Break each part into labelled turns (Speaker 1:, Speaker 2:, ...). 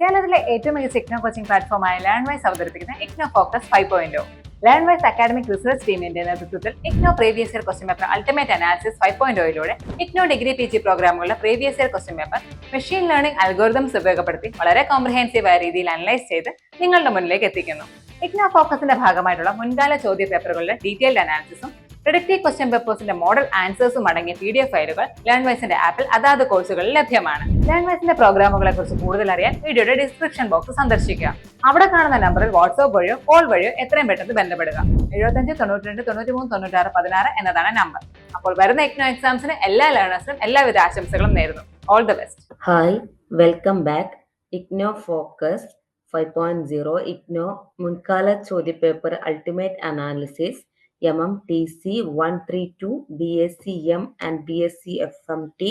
Speaker 1: കേരളത്തിലെ ഏറ്റവും മികച്ച ഇഗ്നോ കോച്ചിംഗ് പ്ലാറ്റ്ഫോമായ ലേൺവൈസ് അവതരിപ്പിക്കുന്ന IGNOU focus 5.0. Learnwise academic research ടീമിന്റെ നേതൃത്വത്തിൽ IGNOU previous year question paper ultimate analysis 5.0യിലൂടെ ഇഗ്നോ ഡിഗ്രി PG പ്രോഗ്രാമുകളുടെ previous year question paper machine learning algorithms ഉപയോഗപ്പെടുത്തി വളരെ കോംപ്രിഹെൻസീവായ രീതിയിൽ അനലൈസ് ചെയ്ത് നിങ്ങളുടെ മുന്നിലേക്ക് എത്തിക്കുന്നു. ഇഗ്നോ ഫോക്കസിന്റെ ഭാഗമായിട്ടുള്ള മുൻകാല ചോദ്യ പേപ്പറുകളുടെ ഡീറ്റെയിൽഡ് അനാലിസിസും പ്രിഡിക്റ്റീവ് ക്വസ്റ്റ്യൻ പേപ്പേഴ്സിന്റെ മോഡൽ ആൻസേഴ്സും അടങ്ങിയ PDF ഫയലുകൾ ലേൺവൈസിന്റെ ആപ്പിൽ അതാത് കോഴ്സുകളിൽ ലഭ്യമാണ്. ലേൺവൈസിന്റെ പ്രോഗ്രാമുകളെ കുറിച്ച് കൂടുതൽ അറിയാൻ വീഡിയോയുടെ ഡിസ്ക്രിപ്ഷൻ ബോക്സ് സന്ദർശിക്കുക. അവിടെ കാണുന്ന നമ്പറിൽ വാട്സ്ആപ്പ് വഴിയോ കോൾ വഴിയോ എത്രയും പെട്ടെന്ന് ബന്ധപ്പെടുക. 75 92 93 96 16 എന്നതാണ് നമ്പർ. അപ്പോൾ വരുന്ന ഇഗ്നോ എക്സാംസിന് എല്ലാ ലേണേഴ്സിനും എല്ലാവിധ ആശംസകളും നേരുന്നു. All the best.
Speaker 2: Hi, welcome back. IGNOU focus 5.0 IGNOU മുൻകാല ചോദ്യപേപ്പർ ultimate analysis MMTC 132 BSc M and BSc FMT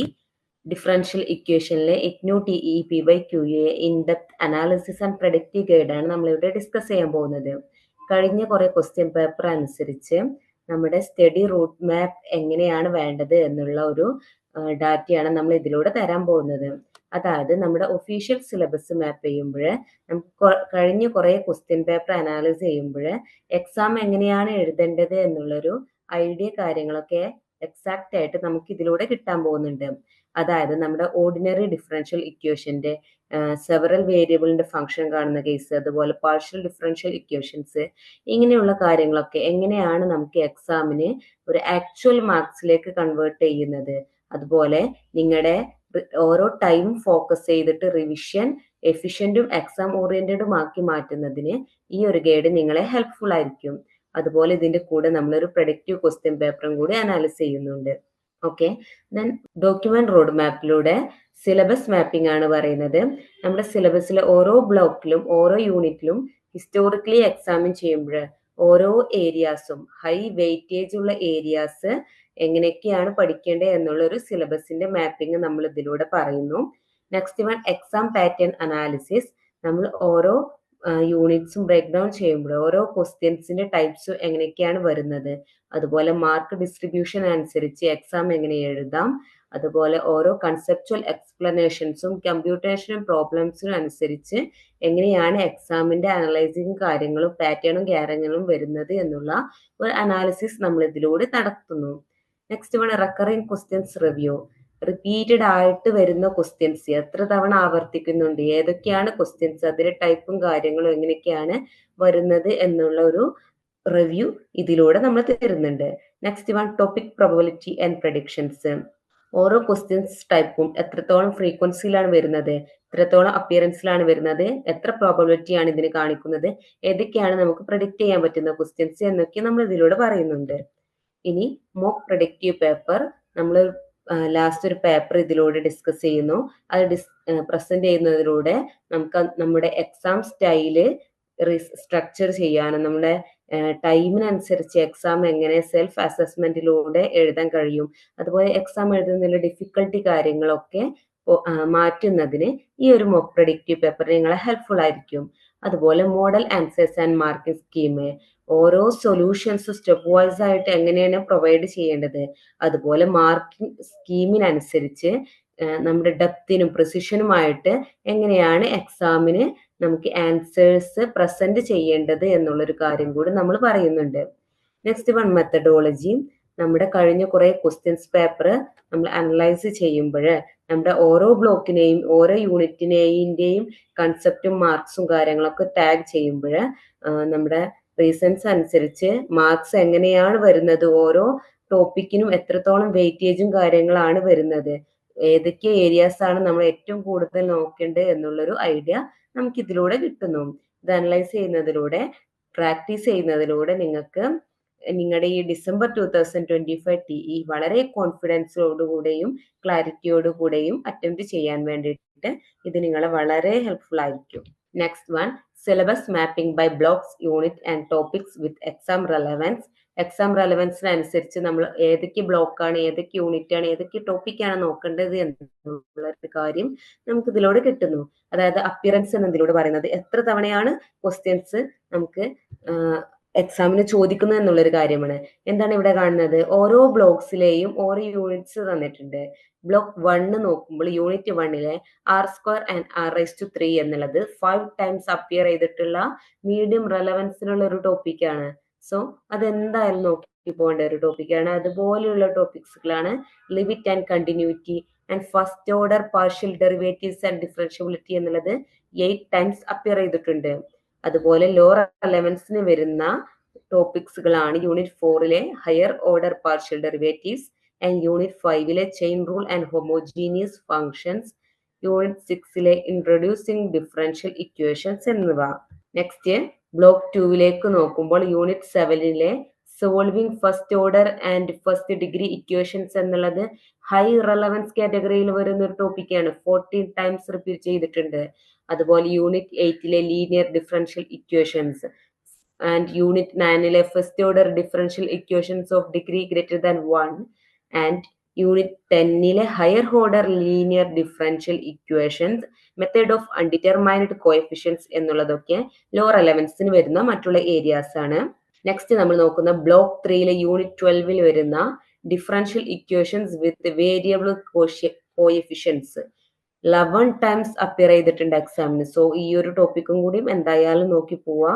Speaker 2: differential ഇക്വേഷനിലെ IGNOU TEPY-QA in depth analysis and predictive ഗൈഡാണ് നമ്മളിവിടെ ഡിസ്കസ് ചെയ്യാൻ പോകുന്നത്. കഴിഞ്ഞ കുറെ ക്വസ്റ്റ്യൻ പേപ്പർ അനുസരിച്ച് നമ്മുടെ സ്റ്റഡി റൂട്ട് മാപ്പ് എങ്ങനെയാണ് വേണ്ടത് എന്നുള്ള ഒരു ഡാറ്റയാണ് നമ്മൾ ഇതിലൂടെ തരാൻ പോകുന്നത്. അതായത് നമ്മുടെ ഒഫീഷ്യൽ സിലബസ് മാപ്പ് ചെയ്യുമ്പോൾ നമുക്ക് കഴിഞ്ഞ കുറെ ക്വസ്റ്റ്യൻ പേപ്പർ അനാലിസ് ചെയ്യുമ്പോൾ എക്സാം എങ്ങനെയാണ് എഴുതേണ്ടത് എന്നുള്ളൊരു ഐഡിയ കാര്യങ്ങളൊക്കെ എക്സാക്റ്റ് ആയിട്ട് നമുക്ക് ഇതിലൂടെ കിട്ടാൻ പോകുന്നുണ്ട്. അതായത് നമ്മുടെ ഓർഡിനറി ഡിഫറൻഷ്യൽ ഇക്വേഷന്റെ സെവറൽ വേരിയബിളിന്റെ ഫംഗ്ഷൻ കാണുന്ന കേസ്, അതുപോലെ പാർഷ്യൽ ഡിഫറൻഷ്യൽ ഇക്വേഷൻസ്, ഇങ്ങനെയുള്ള കാര്യങ്ങളൊക്കെ എങ്ങനെയാണ് നമുക്ക് എക്സാമിന് ഒരു ആക്ച്വൽ മാർക്സിലേക്ക് കൺവേർട്ട് ചെയ്യുന്നത്, അതുപോലെ നിങ്ങളുടെ ഓരോ ടൈം ഫോക്കസ് ചെയ്തിട്ട് റിവിഷൻ എഫിഷ്യന്റും എക്സാം ഓറിയന്റഡും ആക്കി മാറ്റുന്നതിന് ഈ ഒരു ഗൈഡ് നിങ്ങളെ ഹെൽപ്ഫുൾ ആയിരിക്കും. അതുപോലെ ഇതിന്റെ കൂടെ നമ്മളൊരു പ്രൊഡക്റ്റീവ് ക്വസ്റ്റ്യൻ പേപ്പറും കൂടി അനാലിസ് ചെയ്യുന്നുണ്ട്. ഓക്കെ, ദെൻ ഡോക്യുമെന്റ് റോഡ് മാപ്പിലൂടെ സിലബസ് മാപ്പിംഗ് ആണ് പറയുന്നത്. നമ്മുടെ സിലബസിലെ ഓരോ ബ്ലോക്കിലും ഓരോ യൂണിറ്റിലും ഹിസ്റ്റോറിക്കലി എക്സാമിൻ ചെയ്യുമ്പോൾ ഓരോ ഏരിയാസും ഹൈ വെയിറ്റേജ് ഉള്ള ഏരിയാസ് എങ്ങനെയൊക്കെയാണ് പഠിക്കേണ്ടത് എന്നുള്ള ഒരു സിലബസിന്റെ മാപ്പിംഗ് നമ്മൾ ഇതിലൂടെ പറയുന്നു. Next one exam pattern analysis. നമ്മൾ ഓരോ യൂണിറ്റ്സും ബ്രേക്ക് ഡൗൺ ചെയ്യുമ്പോൾ ഓരോ ക്വസ്റ്റ്യൻസിന്റെ ടൈപ്സും എങ്ങനെയൊക്കെയാണ് വരുന്നത്, അതുപോലെ മാർക്ക് ഡിസ്ട്രിബ്യൂഷൻ അനുസരിച്ച് എക്സാം എങ്ങനെ എഴുതാം, അതുപോലെ ഓരോ കൺസെപ്ച്വൽ എക്സ്പ്ലനേഷൻസും കമ്പ്യൂട്ടേഷനും പ്രോബ്ലംസിനും അനുസരിച്ച് എങ്ങനെയാണ് എക്സാമിന്റെ അനലൈസിങ് കാര്യങ്ങളും പാറ്റേണും കാര്യങ്ങളും വരുന്നത് എന്നുള്ള ഒരു അനാലിസിസ് നമ്മൾ ഇതിലൂടെ നടത്തുന്നു. Next one recurring questions review. Repeated ആയിട്ട് വരുന്ന ക്വസ്റ്റ്യൻസ് എത്ര തവണ ആവർത്തിക്കുന്നുണ്ട്, ഏതൊക്കെയാണ് ക്വസ്റ്റ്യൻസ്, അതിന്റെ ടൈപ്പും കാര്യങ്ങളും എങ്ങനെയൊക്കെയാണ് വരുന്നത് എന്നുള്ള ഒരു റിവ്യൂ ഇതിലൂടെ നമ്മൾ തരുന്നുണ്ട്. Next one topic probability and predictions. ഓരോ ക്വസ്റ്റ്യൻസ് ടൈപ്പും എത്രത്തോളം ഫ്രീക്വൻസിയിലാണ് വരുന്നത്, എത്രത്തോളം അപ്പിയറൻസിലാണ് വരുന്നത്, എത്ര പ്രോബബിലിറ്റി ആണ് ഇതിന് കാണിക്കുന്നത്, ഏതൊക്കെയാണ് നമുക്ക് പ്രഡിക്റ്റ് ചെയ്യാൻ പറ്റുന്ന ക്വസ്റ്റ്യൻസ് എന്നൊക്കെ നമ്മൾ ഇതിലൂടെ പറയുന്നുണ്ട്. ഇനി മോക്ക് പ്രഡിക്റ്റീവ് പേപ്പർ നമ്മൾ ലാസ്റ്റ് ഒരു പേപ്പർ ഇതിലൂടെ ഡിസ്കസ് ചെയ്യുന്നു. അത് പ്രസന്റ് ചെയ്യുന്നതിലൂടെ നമുക്ക് നമ്മുടെ എക്സാം സ്റ്റൈല് സ്ട്രക്ചർ ചെയ്യാനും നമ്മുടെ ടൈമിനനുസരിച്ച് എക്സാം എങ്ങനെ സെൽഫ് അസസ്മെന്റിലൂടെ എഴുതാൻ കഴിയും, അതുപോലെ എക്സാം എഴുതുന്നതിലെ ഡിഫിക്കൽട്ടി കാര്യങ്ങളൊക്കെ മാറ്റുന്നതിന് ഈ ഒരു മോക്ക് പ്രഡിക്റ്റീവ് പേപ്പർ നിങ്ങളെ ഹെൽപ്ഫുൾ ആയിരിക്കും. അതുപോലെ model answers and marking scheme, ഓരോ സൊല്യൂഷൻസ് സ്റ്റെപ്പ് വൈസ് ആയിട്ട് എങ്ങനെയാണ് പ്രൊവൈഡ് ചെയ്യേണ്ടത്, അതുപോലെ മാർക്കിംഗ് സ്കീമിനനുസരിച്ച് നമ്മുടെ ഡെപ്തിനും പ്രിസിഷനുമായിട്ട് എങ്ങനെയാണ് എക്സാമിന് നമുക്ക് ആൻസേഴ്സ് പ്രസന്റ് ചെയ്യേണ്ടത് എന്നുള്ളൊരു കാര്യം കൂടി നമ്മൾ പറയുന്നുണ്ട്. Next one methodology. നമ്മുടെ കഴിഞ്ഞ കുറെ ക്വസ്റ്റ്യൻസ് പേപ്പർ നമ്മൾ അനലൈസ് ചെയ്യുമ്പോൾ നമ്മുടെ ഓരോ ബ്ലോക്കിനെയും ഓരോ യൂണിറ്റിനെയും കൺസെപ്റ്റും മാർക്സും കാര്യങ്ങളൊക്കെ ടാഗ് ചെയ്യുമ്പോൾ നമ്മുടെ റീസൺസ് അനുസരിച്ച് മാർക്സ് എങ്ങനെയാണ് വരുന്നത്, ഓരോ ടോപ്പിക്കിനും എത്രത്തോളം വെയിറ്റേജും കാര്യങ്ങളാണ് വരുന്നത്, ഏതൊക്കെ ഏരിയാസ് ആണ് നമ്മൾ ഏറ്റവും കൂടുതൽ നോക്കേണ്ടത് എന്നുള്ളൊരു ഐഡിയ നമുക്ക് ഇതിലൂടെ കിട്ടുന്നു. ഇത് അനലൈസ് ചെയ്യുന്നതിലൂടെ പ്രാക്ടീസ് ചെയ്യുന്നതിലൂടെ നിങ്ങൾക്ക് നിങ്ങളുടെ ഈ ഡിസംബർ 2025 TE വളരെ കോൺഫിഡൻസോടുകൂടെയും ക്ലാരിറ്റിയോടുകൂടെയും അറ്റംപ്റ്റ് ചെയ്യാൻ വേണ്ടിയിട്ട് ഇത് നിങ്ങളെ വളരെ ഹെൽപ്ഫുൾ ആയിരിക്കും. Next one syllabus mapping by blocks, unit and topics with exam relevance. Exam റെലവൻസിനനുസരിച്ച് നമ്മൾ ഏതൊക്കെ ബ്ലോക്കാണ്, ഏതൊക്കെ യൂണിറ്റ് ആണ്, ഏതൊക്കെ ടോപ്പിക്കാണ് നോക്കേണ്ടത് എന്നുള്ള കാര്യം നമുക്ക് ഇതിലൂടെ കിട്ടുന്നു. അതായത് അപ്പിയറൻസ് എന്നതിലൂടെ പറയുന്നത് എത്ര തവണയാണ് ക്വസ്റ്റ്യൻസ് നമുക്ക് എക്സാമിന് ചോദിക്കുന്നത് എന്നുള്ളൊരു കാര്യമാണ്. എന്താണ് ഇവിടെ കാണുന്നത്? ഓരോ ബ്ലോക്സിലെയും ഓരോ യൂണിറ്റ്സ് തന്നിട്ടുണ്ട്. ബ്ലോക്ക് 1 നോക്കുമ്പോൾ യൂണിറ്റ് 1 R² ആൻഡ് R⁻³ എന്നുള്ളത് 5 ടൈംസ് അപ്പിയർ ചെയ്തിട്ടുള്ള മീഡിയം റെലവൻസിനുള്ള ഒരു ടോപ്പിക്കാണ്. സോ അതെന്തായാലും നോക്കി പോകേണ്ട ഒരു ടോപ്പിക്കാണ്. അതുപോലെയുള്ള ടോപ്പിക്സുകളാണ് limit and continuity and first order partial derivatives and differentiability എന്നുള്ളത് 8 ടൈംസ് അപ്പിയർ ചെയ്തിട്ടുണ്ട്. അതുപോലെ ലോ റെലവൻസിന് വരുന്ന ടോപ്പിക്സുകളാണ് unit 4 higher order partial derivatives and unit 5 chain rule and homogeneous functions, unit 6 introducing differential equations എന്നിവ. നെക്സ്റ്റ് ബ്ലോക്ക് 2 നോക്കുമ്പോൾ unit 7 solving first order and first degree equations എന്നുള്ളത് high relevance കാറ്റഗറിയിൽ വരുന്ന ഒരു ടോപ്പിക്കാണ്. 14 ടൈംസ് റിപ്പീറ്റ് ചെയ്തിട്ടുണ്ട്. അതുപോലെ unit 8 linear differential equations and unit 9 first order differential equations of degree greater than 1 and unit 10 higher order linear differential equations, method of undetermined coefficients എന്നുള്ളതൊക്കെ law റെലവൻസിന് വരുന്ന മറ്റുള്ള ഏരിയാസ് ആണ്. നെക്സ്റ്റ് നമ്മൾ നോക്കുന്ന ബ്ലോക്ക് 3 യൂണിറ്റ് 12 വരുന്ന ഡിഫറൻഷ്യൽ ഇക്വേഷൻസ് വിത്ത് variable coefficients 11 times appear ചെയ്തിട്ടുണ്ട് എക്സാമിന്. സോ ഈ ഒരു ടോപ്പിക്കും കൂടി എന്തായാലും നോക്കി പോവാ.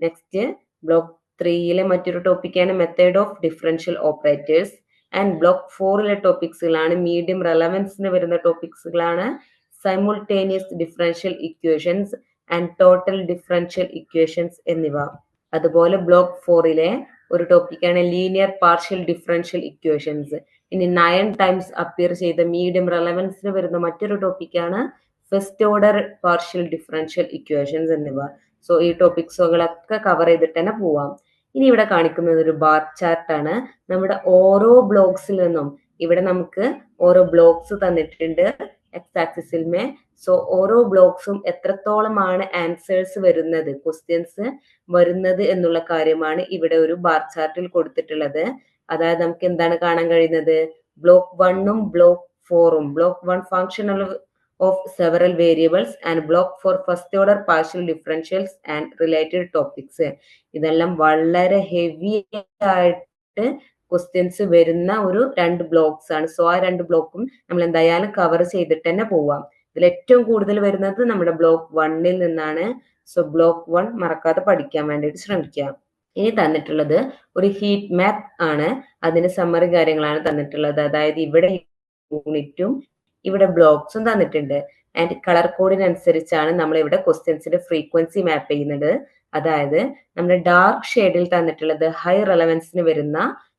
Speaker 2: നെക്സ്റ്റ് ബ്ലോക്ക് 3 മറ്റൊരു ടോപ്പിക്കാണ് method of differential operators and block 4 ടോപ്പിക്സുകളാണ് മീഡിയം റെലവൻസിന് വരുന്ന ടോപ്പിക്സുകളാണ് simultaneous differential equations and total differential equations എന്നിവ. അതുപോലെ ബ്ലോക്ക് 4 ഒരു ടോപ്പിക്കാണ് ലീനിയർ പാർഷ്യൽ ഡിഫറൻഷ്യൽ ഇക്വേഷൻസ്. ഇനി 9 ടൈംസ് അപ്പിയർ ചെയ്ത മീഡിയം റെലവൻസിന് വരുന്ന മറ്റൊരു ടോപ്പിക്കാണ് first order partial differential equations എന്നിവ. സോ ഈ ടോപ്പിക്സുകളൊക്കെ കവർ ചെയ്തിട്ട് തന്നെ പോവാം. ഇനി ഇവിടെ കാണിക്കുന്നത് ഒരു ബാർ ചാർട്ട് ആണ്. നമ്മുടെ ഓരോ ബ്ലോക്സിൽ നിന്നും ഇവിടെ നമുക്ക് ഓരോ ബ്ലോക്സ് തന്നിട്ടുണ്ട് എക്സ് ആക്സിസിൽമേ. സോ ഓരോ ബ്ലോക്സും എത്രത്തോളമാണ് ആൻസേഴ്സ് വരുന്നത്, ക്വസ്റ്റ്യൻസ് വരുന്നത് എന്നുള്ള കാര്യമാണ് ഇവിടെ ഒരു ബാർ ചാർട്ടിൽ കൊടുത്തിട്ടുള്ളത്. അതായത് നമുക്ക് എന്താണ് കാണാൻ കഴിയുന്നത്? Block 1 block 4 block 1 functional of several variables and block 4 first order partial differentials and related topics. ഇതെല്ലാം വളരെ ഹെവി ആയിട്ട് ക്വസ്റ്റ്യൻസ് വരുന്ന ഒരു 2 ബ്ലോക്സ് ആണ്. സോ ആ 2 ബ്ലോക്കും നമ്മൾ എന്തായാലും കവർ ചെയ്തിട്ട് തന്നെ പോവാം. ഇതിൽ ഏറ്റവും കൂടുതൽ വരുന്നത് നമ്മുടെ ബ്ലോക്ക് 1 നിന്നാണ്. സോ ബ്ലോക്ക് 1 മറക്കാതെ പഠിക്കാൻ വേണ്ടിയിട്ട് ശ്രമിക്കാം. ഇനി തന്നിട്ടുള്ളത് ഒരു ഹീറ്റ് മാപ്പ് ആണ്. അതിന് സമ്മറി കാര്യങ്ങളാണ് തന്നിട്ടുള്ളത്. അതായത് ഇവിടെ യൂണിറ്റും ഇവിടെ ബ്ലോക്സും തന്നിട്ടുണ്ട്. ആൻഡ് കളർ കോഡിനനുസരിച്ചാണ് നമ്മൾ ഇവിടെ ക്വസ്റ്റ്യൻസിന്റെ ഫ്രീക്വൻസി മാപ്പ് ചെയ്യുന്നത്. അതായത് നമ്മുടെ ഡാർക്ക് ഷെയ്ഡിൽ തന്നിട്ടുള്ളത് ഹൈ റെലവൻസിന് വരുന്ന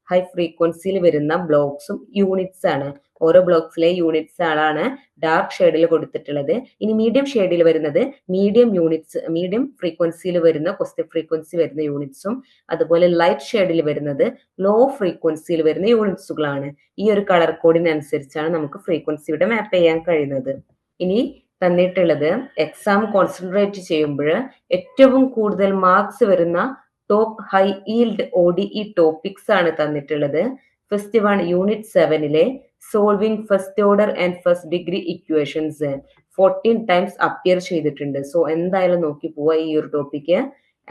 Speaker 2: ഹൈ ഫ്രീക്വൻസിയിൽ വരുന്ന ബ്ലോക്സും യൂണിറ്റ്സ് ആണ്. ഓരോ ബ്ലോക്സിലെ യൂണിറ്റ്സ് ആണ് ഡാർക്ക് ഷെയ്ഡിൽ കൊടുത്തിട്ടുള്ളത്. ഇനി മീഡിയം ഷെയ്ഡിൽ വരുന്നത് മീഡിയം ഫ്രീക്വൻസിയിൽ വരുന്ന ക്വസ്റ്റ്യൻ ഫ്രീക്വൻസി വരുന്ന യൂണിറ്റ്സും, അതുപോലെ ലൈറ്റ് ഷെയ്ഡിൽ വരുന്നത് ലോ ഫ്രീക്വൻസിയിൽ വരുന്ന യൂണിറ്റ്സുകളാണ്. ഈ ഒരു കളർ കോഡിനനുസരിച്ചാണ് നമുക്ക് ഫ്രീക്വൻസിയുടെ മാപ്പ് ചെയ്യാൻ കഴിയുന്നത്. ഇനി തന്നിട്ടുള്ളത് എക്സാം കോൺസെൻട്രേറ്റ് ചെയ്യുമ്പോൾ ഏറ്റവും കൂടുതൽ മാർക്സ് വരുന്ന top high yield ODE topics ആണ് തന്നിട്ടുള്ളത്. First one unit 7 solving first order and first degree equations 14 times appear ചെയ്തിട്ടുണ്ട്. സോ എന്തായാലും നോക്കി പോവാ ഈ ഒരു topic.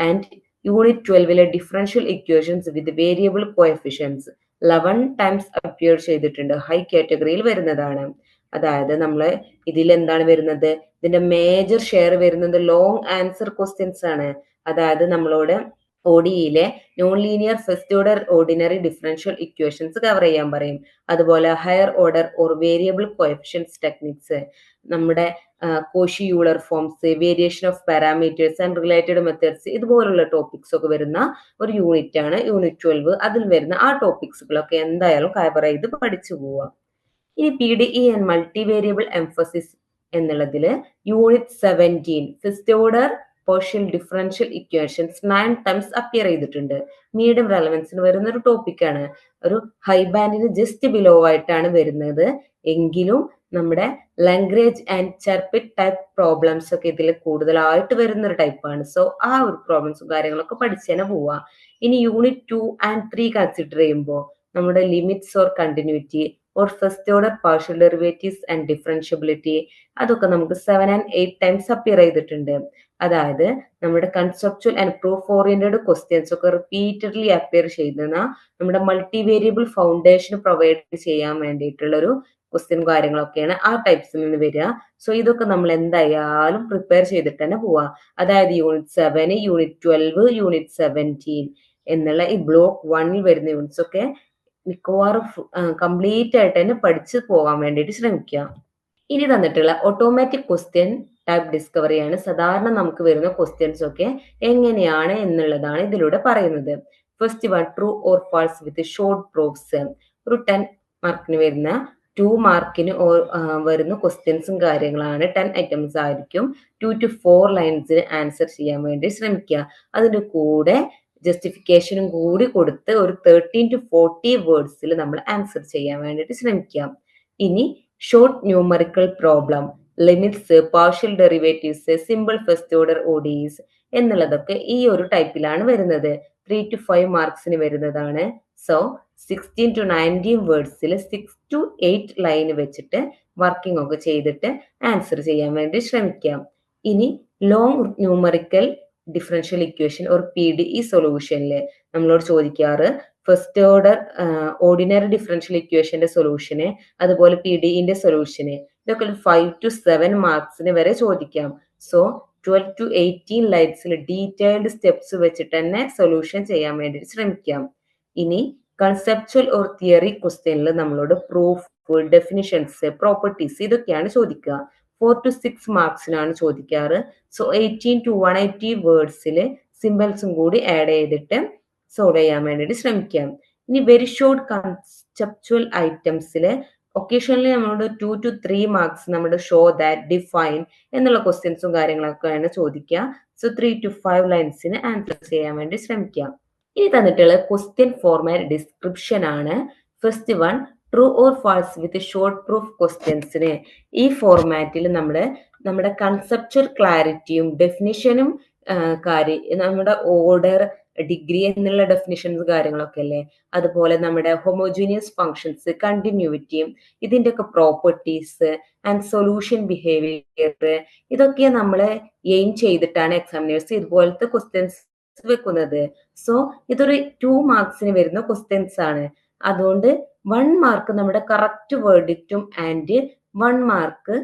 Speaker 2: And unit 12 differential equations with variable coefficients 11 times appear ചെയ്തിട്ടുണ്ട്. ഹൈ കാറ്റഗറിയിൽ വരുന്നതാണ്. അതായത് നമ്മള് ഇതിൽ എന്താണ് വരുന്നത്? ഇതിന്റെ മേജർ ഷെയർ വരുന്നത് ലോങ് ആൻസർ ക്വസ്റ്റ്യൻസ് ആണ്. അതായത് നമ്മളോട് ODE non linear first order ordinary differential equations cover ചെയ്യാൻ പറയും. അതുപോലെ higher order or variable coefficients techniques, നമ്മുടെ Cauchy Euler forms, variation of parameters and related methods, ഇതുപോലുള്ള ടോപ്പിക്സ് ഒക്കെ വരുന്ന ഒരു യൂണിറ്റ് ആണ് യൂണിറ്റ് 12. അതിൽ വരുന്ന ആ ടോപ്പിക്സുകളൊക്കെ എന്തായാലും കവർ ചെയ്ത് പഠിച്ചു പോവാം. ഇനി PDE and multi variable emphasis എന്നുള്ളതിൽ unit 17 first order partial differential equations 9 times appear ചെയ്തിട്ടുണ്ട്. മീഡിയം റെലവൻസിന് വരുന്ന ഒരു ടോപ്പിക്കാണ്. ഒരു ഹൈ ബാൻഡിന് ജസ്റ്റ് ബിലോ ആയിട്ടാണ് വരുന്നത്. എങ്കിലും നമ്മുടെ ലംഗ്രേജ് ആൻഡ് ചെർപിറ്റ് ടൈപ്പ് പ്രോബ്ലംസ് ഒക്കെ ഇതിൽ കൂടുതലായിട്ട് വരുന്ന ഒരു ടൈപ്പാണ്. സോ ആ ഒരു പ്രോബ്ലംസും കാര്യങ്ങളൊക്കെ പഠിച്ചു തന്നെ പോവാം. ഇനി യൂണിറ്റ് 2 ആൻഡ് 3 കൺസിഡർ ചെയ്യുമ്പോൾ നമ്മുടെ limits or continuity, or first order partial derivatives and differentiability, അതൊക്കെ നമുക്ക് 7 and 8 ടൈംസ് അപ്പിയർ ചെയ്തിട്ടുണ്ട്. അതായത് നമ്മുടെ conceptual and proof oriented questions ഒക്കെ റിപ്പീറ്റഡ്ലി അപ്പിയർ ചെയ്യുന്ന നമ്മുടെ മൾട്ടി വേരിയബിൾ ഫൗണ്ടേഷൻ പ്രൊവൈഡ് ചെയ്യാൻ വേണ്ടിയിട്ടുള്ള ഒരു ക്വസ്റ്റ്യൻ കാര്യങ്ങളൊക്കെയാണ് ആ ടൈപ്സിൽ നിന്ന് വരിക. സോ ഇതൊക്കെ നമ്മൾ എന്തായാലും പ്രിപ്പയർ ചെയ്തിട്ട് തന്നെ പോവാ. അതായത് യൂണിറ്റ് 7, യൂണിറ്റ് 12, യൂണിറ്റ് 17 എന്നുള്ള ഈ ബ്ലോക്ക് 1ൽ വരുന്ന യൂണിറ്റ്സ് ഒക്കെ മിക്കവാറും കംപ്ലീറ്റ് ആയിട്ട് തന്നെ പഠിച്ച് പോകാൻ വേണ്ടിയിട്ട് ശ്രമിക്കുക. ഇനി തന്നിട്ടുള്ള ഓട്ടോമാറ്റിക് ക്വസ്റ്റ്യൻ ടൈപ്പ് ഡിസ്കവറിയാണ്. സാധാരണ നമുക്ക് വരുന്ന ക്വസ്റ്റ്യൻസ് ഒക്കെ എങ്ങനെയാണ് എന്നുള്ളതാണ് ഇതിലൂടെ പറയുന്നത്. First one, true or false with short proofs. ഒരു 10 മാർക്കിന് വരുന്ന 2 മാർക്കിന് വരുന്ന ക്വസ്റ്റ്യൻസും കാര്യങ്ങളാണ്. 10 ഐറ്റംസ് ആയിരിക്കും. 2 to 4 ലൈൻസിന് ആൻസർ ചെയ്യാൻ വേണ്ടി ശ്രമിക്കുക. അതിന്റെ കൂടെ ജസ്റ്റിഫിക്കേഷനും കൂടി കൊടുത്ത് ഒരു 13 to 40 വേർഡ്സിൽ നമ്മൾ ആൻസർ ചെയ്യാൻ വേണ്ടിയിട്ട് ശ്രമിക്കാം. ഇനി short numerical problem, limits, partial derivatives, simple first order ODEs എന്നുള്ളതൊക്കെ ഈ ഒരു ടൈപ്പിലാണ് വരുന്നത്. 3 to 5 മാർക്സിന് വരുന്നതാണ്. സോ 16 to 19 വേർഡ്സിൽ 6 to 8 ലൈൻ വെച്ചിട്ട് വർക്കിംഗ് ഒക്കെ ചെയ്തിട്ട് ആൻസർ ചെയ്യാൻ വേണ്ടി ശ്രമിക്കാം. ഇനി long numerical differential equation or PDE സൊല്യൂഷനിൽ നമ്മളോട് ചോദിക്കാറ് ഫസ്റ്റ് ഓർഡർ ഓർഡിനറി ഡിഫറൻഷ്യൽ ഇക്വേഷന്റെ സൊല്യൂഷന്, അതുപോലെ PDEന്റെ സൊല്യൂഷന്, ഇതൊക്കെ 5 to 7 മാർക്സിന് വരെ ചോദിക്കാം. സോ 12 to 18 ലൈൻസിൽ ഡീറ്റെയിൽഡ് സ്റ്റെപ്സ് വെച്ചിട്ട് തന്നെ സൊല്യൂഷൻ ചെയ്യാൻ വേണ്ടി ശ്രമിക്കാം. ഇനി കൺസെപ്ച്വൽ ഓർ തിയറി ക്വസ്റ്റ്യനിൽ നമ്മളോട് പ്രൂഫ്, ഡെഫിനിഷൻസ്, പ്രോപ്പർട്ടീസ് ഇതൊക്കെയാണ് ചോദിക്കുക. 4 to 6 മാർക്സിനാണ് ചോദിക്കാറ്. സോ 18 to 180 വേർഡ്സിൽ സിമ്പിൾസും കൂടി ആഡ് ചെയ്തിട്ട് സോൾവ് ചെയ്യാൻ വേണ്ടിയിട്ട് ശ്രമിക്കാം. ഇനി വെരി ഷോർട്ട് കൺസെപ്ച്വൽ ഐറ്റംസിൽ ഒക്കേഷണലി നമ്മളോട് 2 to 3 മാർക്സ് നമ്മുടെ ഷോ ദാറ്റ്, ഡിഫൈൻ എന്നുള്ള ക്വസ്റ്റ്യൻസും കാര്യങ്ങളൊക്കെയാണ് ചോദിക്കുക. സോ 3 to 5 ലൈൻസിന് ആൻസർ ചെയ്യാൻ വേണ്ടി ശ്രമിക്കാം. ഇനി തന്നിട്ടുള്ള ക്വസ്റ്റ്യൻ ഫോർമാറ്റ് ഡിസ്ക്രിപ്ഷൻ ആണ്. First one, true or false with short proof ക്വസ്റ്റ്യൻസിന് ഈ ഫോർമാറ്റിൽ നമ്മുടെ കൺസെപ്ച്വൽ ക്ലാരിറ്റിയും ഡെഫിനിഷനും നമ്മുടെ ഓർഡർ, ഡിഗ്രി എന്നുള്ള ഡെഫിനിഷൻസ് കാര്യങ്ങളൊക്കെ അല്ലേ, അതുപോലെ നമ്മുടെ ഹോമോജീനിയസ് ഫങ്ഷൻസ്, കണ്ടിന്യൂവിറ്റിയും ഇതിന്റെ ഒക്കെ പ്രോപ്പർട്ടീസ് ആൻഡ് സൊല്യൂഷൻ ബിഹേവിയർ, ഇതൊക്കെ നമ്മൾ എയിം ചെയ്തിട്ടാണ് എക്സാമിനേഴ്സ് ഇതുപോലത്തെ ക്വസ്റ്റ്യൻസ് വെക്കുന്നത്. സോ ഇതൊരു 2 മാർക്സിന് വരുന്ന ക്വസ്റ്റ്യൻസ് ആണ്. അതുകൊണ്ട് 1 മാർക്ക് നമ്മുടെ കറക്റ്റ് വേർഡിക്റ്റും and 1 mark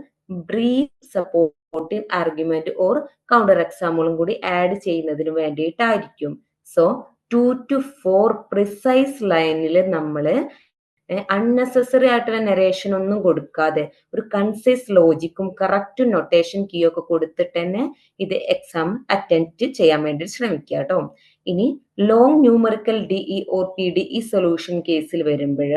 Speaker 2: brief supportive argument or counter എക്സാമുകളും കൂടി ആഡ് ചെയ്യുന്നതിന് വേണ്ടിയിട്ടായിരിക്കും. സോ 2 to 4 പ്രിസൈസ് ലൈനിൽ നമ്മൾ അൺനെസസറി ആയിട്ടുള്ള നരേഷൻ ഒന്നും കൊടുക്കാതെ ഒരു കൺസൈസ് ലോജിക്കും കറക്റ്റ് നൊട്ടേഷൻ കീ ഒക്കെ കൊടുത്തിട്ട് തന്നെ ഇത് എക്സാം അറ്റൻഡ് ചെയ്യാൻ വേണ്ടി ശ്രമിക്കുക കേട്ടോ. ഇനി long numerical DE or PDE solution കേസിൽ വരുമ്പോൾ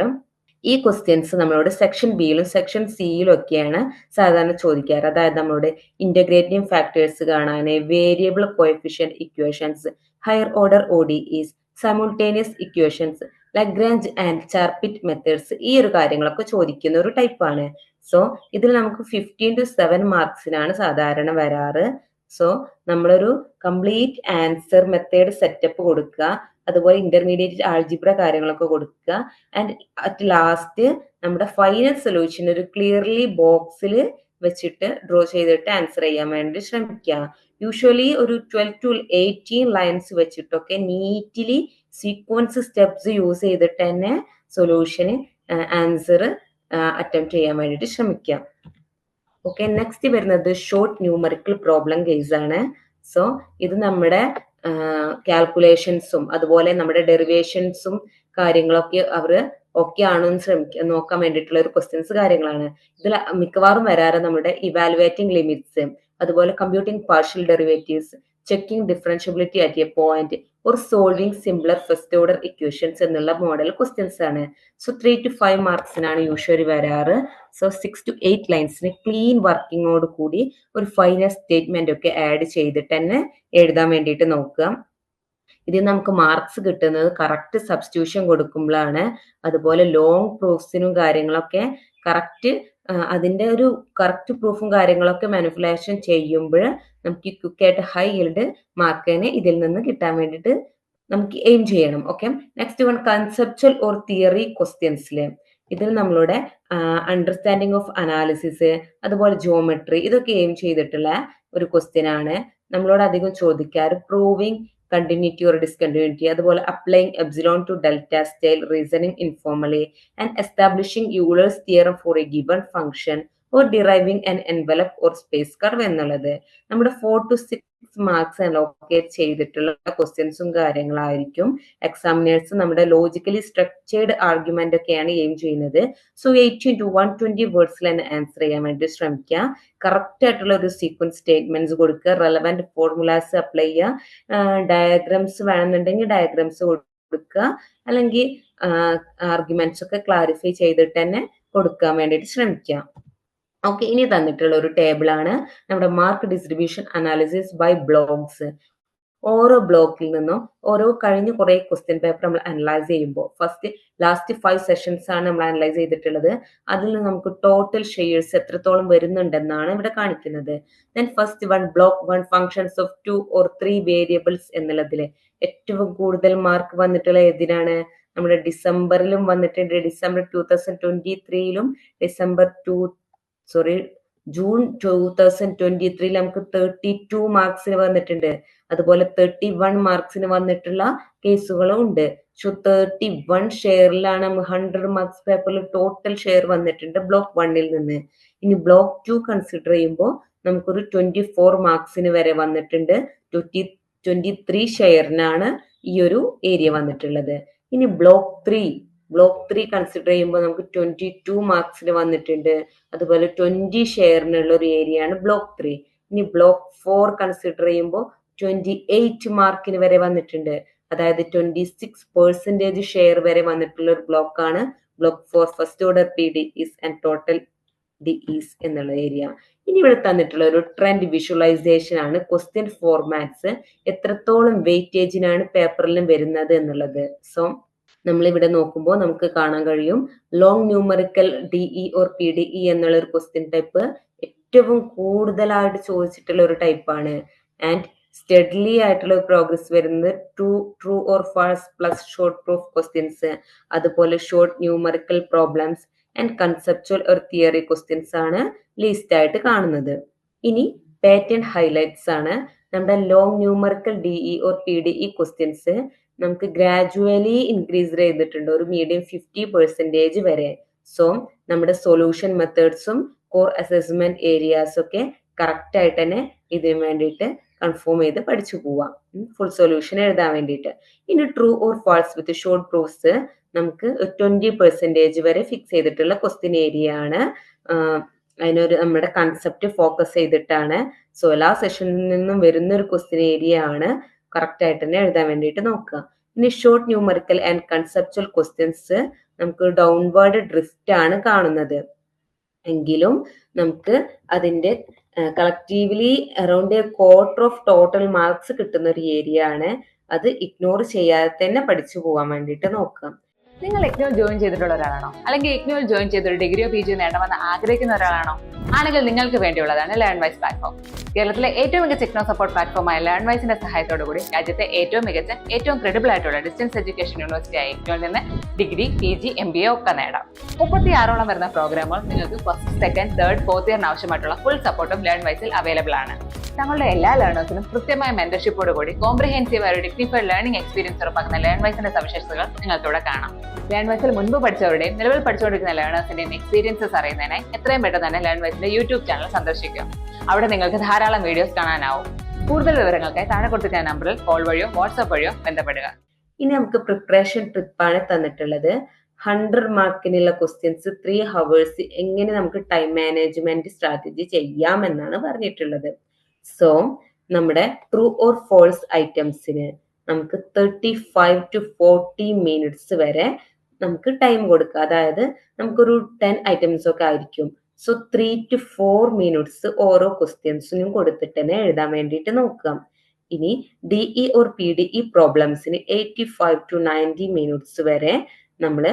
Speaker 2: ഈ ക്വസ്റ്റ്യൻസ് നമ്മളോട് സെക്ഷൻ ബിയിലും സെക്ഷൻ സിയിലും ഒക്കെയാണ് സാധാരണ ചോദിക്കാറ്. അതായത് നമ്മളോട് ഇന്റഗ്രേറ്റിംഗ് ഫാക്ടേഴ്സ് കാണാൻ, variable coefficient equations, higher order ODEs, simultaneous equations, Lagrange and Charpit methods, ഈ ഒരു കാര്യങ്ങളൊക്കെ ചോദിക്കുന്ന ഒരു ടൈപ്പാണ്. സോ ഇതിൽ നമുക്ക് 15 to 7 മാർക്സിനാണ് സാധാരണ വരാറ്. സോ നമ്മളൊരു കംപ്ലീറ്റ് ആൻസർ മെത്തേഡ് സെറ്റപ്പ് കൊടുക്കുക, അതുപോലെ ഇന്റർമീഡിയറ്റ് ആൾജിബ്ര കാര്യങ്ങളൊക്കെ കൊടുക്കുക, ആൻഡ് അറ്റ് ലാസ്റ്റ് നമ്മുടെ ഫൈനൽ സൊല്യൂഷൻ ഒരു ക്ലിയർലി ബോക്സിൽ വെച്ചിട്ട് ഡ്രോ ചെയ്തിട്ട് ആൻസർ ചെയ്യാൻ വേണ്ടി ശ്രമിക്കുക. യൂഷ്വലി ഒരു 12 to 18 ലൈൻസ് വെച്ചിട്ടൊക്കെ നീറ്റ്ലി സീക്വൻസ് സ്റ്റെപ്സ് യൂസ് ചെയ്തിട്ട് തന്നെ സൊല്യൂഷന് ആൻസർ അറ്റംപ്റ്റ് ചെയ്യാൻ വേണ്ടിയിട്ട് ശ്രമിക്കാം. ഓക്കെ, നെക്സ്റ്റ് വരുന്നത് ഷോർട്ട് ന്യൂമറിക്കൽ പ്രോബ്ലം കേസ് ആണ്. സോ ഇത് നമ്മുടെ കാൽക്കുലേഷൻസും അതുപോലെ നമ്മുടെ ഡെറിവേഷൻസും കാര്യങ്ങളൊക്കെ അവർ ഓക്കെ ആണോ എന്ന് നോക്കാൻ വേണ്ടിയിട്ടുള്ള ഒരു ക്വസ്റ്റ്യൻസ് കാര്യങ്ങളാണ്. ഇതിൽ മിക്കവാറും വരാറ് നമ്മുടെ ഇവാലുവേറ്റിംഗ് ലിമിറ്റ്സ്, അതുപോലെ computing partial derivatives, checking differentiability at a point or solving simpler first order equations എന്നുള്ള മോഡൽ ക്വസ്റ്റ്യൻസ് ആണ്. സോ 3 to 5 മാർക്സിനാണ് യൂഷ്വലി വരാറ്. സോ 6 to 8 ലൈൻസിന് ക്ലീൻ വർക്കിങ്ങോട് കൂടി ഒരു ഫൈനൽ സ്റ്റേറ്റ്മെന്റ് ഒക്കെ ആഡ് ചെയ്തിട്ട് തന്നെ എഴുതാൻ വേണ്ടിയിട്ട് നോക്കുക. ഇതിൽ നമുക്ക് മാർക്സ് കിട്ടുന്നത് കറക്റ്റ് സബ്സ്റ്റിറ്റ്യൂഷൻ കൊടുക്കുമ്പോഴാണ്. അതുപോലെ ലോങ് പ്രൂഫ്സിനും കാര്യങ്ങളൊക്കെ കറക്റ്റ് അതിന്റെ ഒരു കറക്റ്റ് പ്രൂഫും കാര്യങ്ങളൊക്കെ മാനിപ്പുലേഷൻ ചെയ്യുമ്പോൾ നമുക്ക് ക്വിക്കായിട്ട് ഹൈ yield മാർക്കിന് ഇതിൽ നിന്ന് കിട്ടാൻ വേണ്ടിയിട്ട് നമുക്ക് എയിം ചെയ്യണം. Okay, next one, conceptual or theory ക്വസ്റ്റ്യൻസിൽ ഇതിൽ നമ്മളുടെ അണ്ടർസ്റ്റാൻഡിങ് ഓഫ് അനാലിസിസ്, അതുപോലെ ജിയോമെട്രി, ഇതൊക്കെ എയിം ചെയ്തിട്ടുള്ള ഒരു ക്വസ്റ്റ്യൻ ആണ്. നമ്മളോട് അധികം ചോദിക്കാറ് പ്രൂവിങ് കണ്ടിന്യൂറ്റി ഓർ ഡിസ്കണ്ടിന്യൂറ്റി, അതുപോലെ applying epsilon to delta style reasoning informally and establishing Euler's theorem for a given function or deriving an envelope or space curve എന്നുള്ളത് നമ്മുടെ 4 to 6 മാർക്സ് അലോക്കേറ്റ് ചെയ്തിട്ടുള്ള ക്വസ്റ്റ്യൻസും കാര്യങ്ങളായിരിക്കും. എക്സാമിനേഴ്സ് നമ്മുടെ ലോജിക്കലി സ്ട്രക്ചേർഡ് ആർഗ്യുമെന്റ് ഒക്കെയാണ് aim ചെയ്യുന്നത്. So 80 to 120 വേർഡ്സിൽ തന്നെ answer ചെയ്യാൻ വേണ്ടി ശ്രമിക്കുക. കറക്റ്റ് ആയിട്ടുള്ള ഒരു സീക്വൻസ് സ്റ്റേറ്റ്മെന്റ്സ് കൊടുക്കുക, റെലവെന്റ് ഫോർമുലാസ് അപ്ലൈ ചെയ്യുക, ഡയഗ്രാംസ് വേണമെന്നുണ്ടെങ്കിൽ ഡയഗ്രാംസ് കൊടുക്കുക, അല്ലെങ്കിൽ ആർഗ്യുമെന്റ്സ് ഒക്കെ ക്ലാരിഫൈ ചെയ്തിട്ട് തന്നെ കൊടുക്കാൻ വേണ്ടിയിട്ട് ശ്രമിക്കുക. ഓക്കെ, ഇനി തന്നിട്ടുള്ള ഒരു ടേബിൾ ആണ് നമ്മുടെ mark distribution analysis by blocks. ഓരോ ബ്ലോക്കിൽ നിന്നും ഓരോ കഴിഞ്ഞ കുറെ ക്വസ്റ്റ്യൻ പേപ്പർ നമ്മൾ അനലൈസ് ചെയ്യുമ്പോൾ ലാസ്റ്റ് 5 സെഷൻസ് ആണ് നമ്മൾ അനലൈസ് ചെയ്തിട്ടുള്ളത്. അതിൽ നിന്ന് നമുക്ക് ടോട്ടൽ ഷെയർസ് എത്രത്തോളം വരുന്നുണ്ടെന്നാണ് ഇവിടെ കാണിക്കുന്നത്. Then first block 1 functions of 2 or 3 variables എന്നുള്ളതില് ഏറ്റവും കൂടുതൽ മാർക്ക് വന്നിട്ടുള്ള ഏതിനാണ്? നമ്മുടെ ഡിസംബറിലും വന്നിട്ടുണ്ട്. ഡിസംബർ 2023ലും ജൂൺ 2023 നമുക്ക് 32 മാർക്സിന് വന്നിട്ടുണ്ട്. അതുപോലെ 31 മാർക്സിന് വന്നിട്ടുള്ള കേസുകളും ഉണ്ട്. സോ 31 ഷെയറിലാണ് 100 മാർക്സ് പേപ്പറിൽ ടോട്ടൽ ഷെയർ വന്നിട്ടുണ്ട് ബ്ലോക്ക് 1ൽ നിന്ന്. ഇനി ബ്ലോക്ക് 2 കൺസിഡർ ചെയ്യുമ്പോൾ നമുക്കൊരു 24 മാർക്സിന് വരെ വന്നിട്ടുണ്ട്. 23 ഷെയറിനാണ് ഈ ഒരു ഏരിയ വന്നിട്ടുള്ളത്. ഇനി ബ്ലോക്ക് 3 കൺസിഡർ ചെയ്യുമ്പോൾ നമുക്ക് 22 മാർക്സിന് വന്നിട്ടുണ്ട്. അതുപോലെ 20 ഷെയറിനുള്ള ഒരു ഏരിയ ആണ് ബ്ലോക്ക് 3. ഇനി ബ്ലോക്ക് 4 കൺസിഡർ ചെയ്യുമ്പോൾ 28 മാർക്കിന് വരെ വന്നിട്ടുണ്ട്. അതായത് 26% ഷെയർ വരെ വന്നിട്ടുള്ള ഒരു ബ്ലോക്ക് ആണ് block 4. First order PDEs and total DEs എന്നുള്ള ഏരിയ. ഇനി ഇവിടെ തന്നിട്ടുള്ള ഒരു ട്രെൻഡ് വിഷ്വലൈസേഷൻ ആണ് ക്വസ്റ്റ്യൻ ഫോർമാറ്റ്സ് എത്രത്തോളം വെയിറ്റേജിനാണ് പേപ്പറിലും വരുന്നത് എന്നുള്ളത്. സോ നമ്മളിവിടെ നോക്കുമ്പോൾ നമുക്ക് കാണാൻ കഴിയും long numerical DE or PDE എന്നുള്ള ഒരു ക്വസ്റ്റ്യൻ ടൈപ്പ് ഏറ്റവും കൂടുതലായിട്ട് ചോദിച്ചിട്ടുള്ള ഒരു ടൈപ്പാണ്. ആൻഡ് സ്റ്റഡ്ലി ആയിട്ടുള്ള പ്രോഗ്രസ് വരുന്നത് true or false plus short proof questions, അതുപോലെ short numerical problems and conceptual or theory questions ആണ് ലീസ്റ്റ് ആയിട്ട് കാണുന്നത്. ഇനി പാറ്റേൺ ഹൈലൈറ്റ്സ് ആണ്. നമ്മുടെ long numerical DE or PDE questions നമുക്ക് ഗ്രാജുവലി ഇൻക്രീസ് ചെയ്തിട്ടുണ്ട് ഒരു മീഡിയം 50% വരെ. സോ നമ്മുടെ സൊല്യൂഷൻ മെത്തേഡ്സും കോർ അസസ്മെന്റ് ഏരിയാസും ഒക്കെ കറക്റ്റ് ആയിട്ട് തന്നെ ഇതിന് വേണ്ടിയിട്ട് കൺഫേം ചെയ്ത് പഠിച്ചു പോവാം, ഫുൾ സൊല്യൂഷൻ എഴുതാൻ വേണ്ടിയിട്ട്. ഇനി true or false with short proofs നമുക്ക് 20% വരെ ഫിക്സ് ചെയ്തിട്ടുള്ള ക്വസ്റ്റ്യൻ ഏരിയ ആണ്. അതിനൊരു നമ്മുടെ കൺസെപ്റ്റ് ഫോക്കസ് ചെയ്തിട്ടാണ്. സോ എല്ലാ സെഷനിൽ നിന്നും വരുന്ന ഒരു ക്വസ്റ്റ്യൻ ഏരിയ ആണ്. കറക്റ്റ് ആയിട്ട് തന്നെ എഴുതാൻ വേണ്ടിയിട്ട് നോക്കുക. ഇനി short numerical and conceptual questions നമുക്ക് ഡൗൺവേർഡ് ഡ്രിഫ്റ്റ് ആണ് കാണുന്നത്. എങ്കിലും നമുക്ക് അതിന്റെ collectively around 1/4 of total marks കിട്ടുന്ന ഒരു ഏരിയ ആണ്. അത് ഇഗ്നോർ ചെയ്യാതെ തന്നെ പഠിച്ചു പോകാൻ വേണ്ടിയിട്ട് നോക്കാം.
Speaker 1: നിങ്ങൾ ഇഗ്നോയിൽ ജോയിൻ ചെയ്തിട്ടുള്ള ഒരാളാണോ? അല്ലെങ്കിൽ ഇഗ്നോയിൽ ജോയിൻ ചെയ്ത് ഒരു ഡിഗ്രിയോ PGയോ നേടണമെന്ന് ആഗ്രഹിക്കുന്ന ഒരാളാണോ? ആണെങ്കിൽ നിങ്ങൾക്ക് വേണ്ടിയുള്ളതാണ് ലേൺവൈസ് പ്ലാറ്റ്ഫോം. കേരളത്തിലെ ഏറ്റവും മികച്ച ഇഗ്നോ സപ്പോർട്ട് പ്ലാറ്റ്ഫോമായ ലേൺവൈസിന്റെ സഹായത്തോടുകൂടി രാജ്യത്തെ ഏറ്റവും മികച്ച ഏറ്റവും ക്രെഡിബിൾ ആയിട്ടുള്ള ഡിസ്റ്റൻസ് എഡ്യൂക്കേഷൻ യൂണിവേഴ്സിറ്റി ആയ ഇഗ്നോയിൽ നിന്ന് ഡിഗ്രി, PG, MBA ഒക്കെ നേടാം. 36ഓളം വരുന്ന പ്രോഗ്രാമുകൾ നിങ്ങൾക്ക് ഫസ്റ്റ്, സെക്കൻഡ്, തേർഡ്, ഫോർത്ത് ഇയറിന് ആവശ്യമായിട്ടുള്ള ഫുൾ സപ്പോർട്ടും ലേൺവൈസിൽ അവൈലബിൾ ആണ്. തങ്ങളുടെ എല്ലാ ലേണേഴ്സിനും കൃത്യമായ മെന്റർഷിപ്പോട് കൂടി കോംപ്രിഹെൻസീവ് ഒരു ഡിഗ്നിഫൈഡ് ലേണിംഗ് എക്സ്പീരിയൻസ് ഉറപ്പാക്കുന്ന ലേൺവൈസിന്റെ സവിശേഷതകൾ നിങ്ങൾക്കിവിടെ കാണാം. ലേൺവൈസിൽ മുൻപ് പഠിച്ചവരുടെയും നിലവിൽ പഠിച്ചുകൊണ്ടിരിക്കുന്ന ലേണേഴ്സിന്റെയും എക്സ്പീരിയൻസസ് അറിയുന്നതിനായി എത്രയും പെട്ടെന്ന് തന്നെ ലേൺവൈസിന്റെ യൂട്യൂബ് ചാനൽ സന്ദർശിക്കുക. അവിടെ നിങ്ങൾക്ക് ധാരാളം വീഡിയോസ് കാണാനാവും. കൂടുതൽ വിവരങ്ങൾക്കായി താഴെ കൊടുത്തിട്ടുള്ള നമ്പറിൽ കോൾ വഴിയോ വാട്സ്ആപ്പ് വഴിയോ ബന്ധപ്പെടുക.
Speaker 2: ഇനി നമുക്ക് പ്രിപ്പറേഷൻ ട്രിപ്പാണ് തന്നിട്ടുള്ളത്. 100 മാർക്കിനുള്ള ക്വസ്റ്റ്യൻസ് 3 hours എങ്ങനെ നമുക്ക് ടൈം മാനേജ്മെന്റ് സ്ട്രാറ്റജി ചെയ്യാം എന്നാണ് പറഞ്ഞിട്ടുള്ളത്. സോ നമ്മുടെ ട്രൂ ഓർ ഫോൾസ് ഐറ്റംസിന് നമുക്ക് 35 to 40 minutes വരെ നമുക്ക് ടൈം കൊടുക്കുക. അതായത് നമുക്കൊരു 10 items ഒക്കെ ആയിരിക്കും. സോ 3 to 4 minutes ഓരോ ക്വസ്റ്റ്യൻസിനും കൊടുത്തിട്ട് തന്നെ എഴുതാൻ വേണ്ടിയിട്ട് നോക്കാം. ഇനി DE or PDE പ്രോബ്ലംസിന് 85 to 90 minutes വരെ നമ്മൾ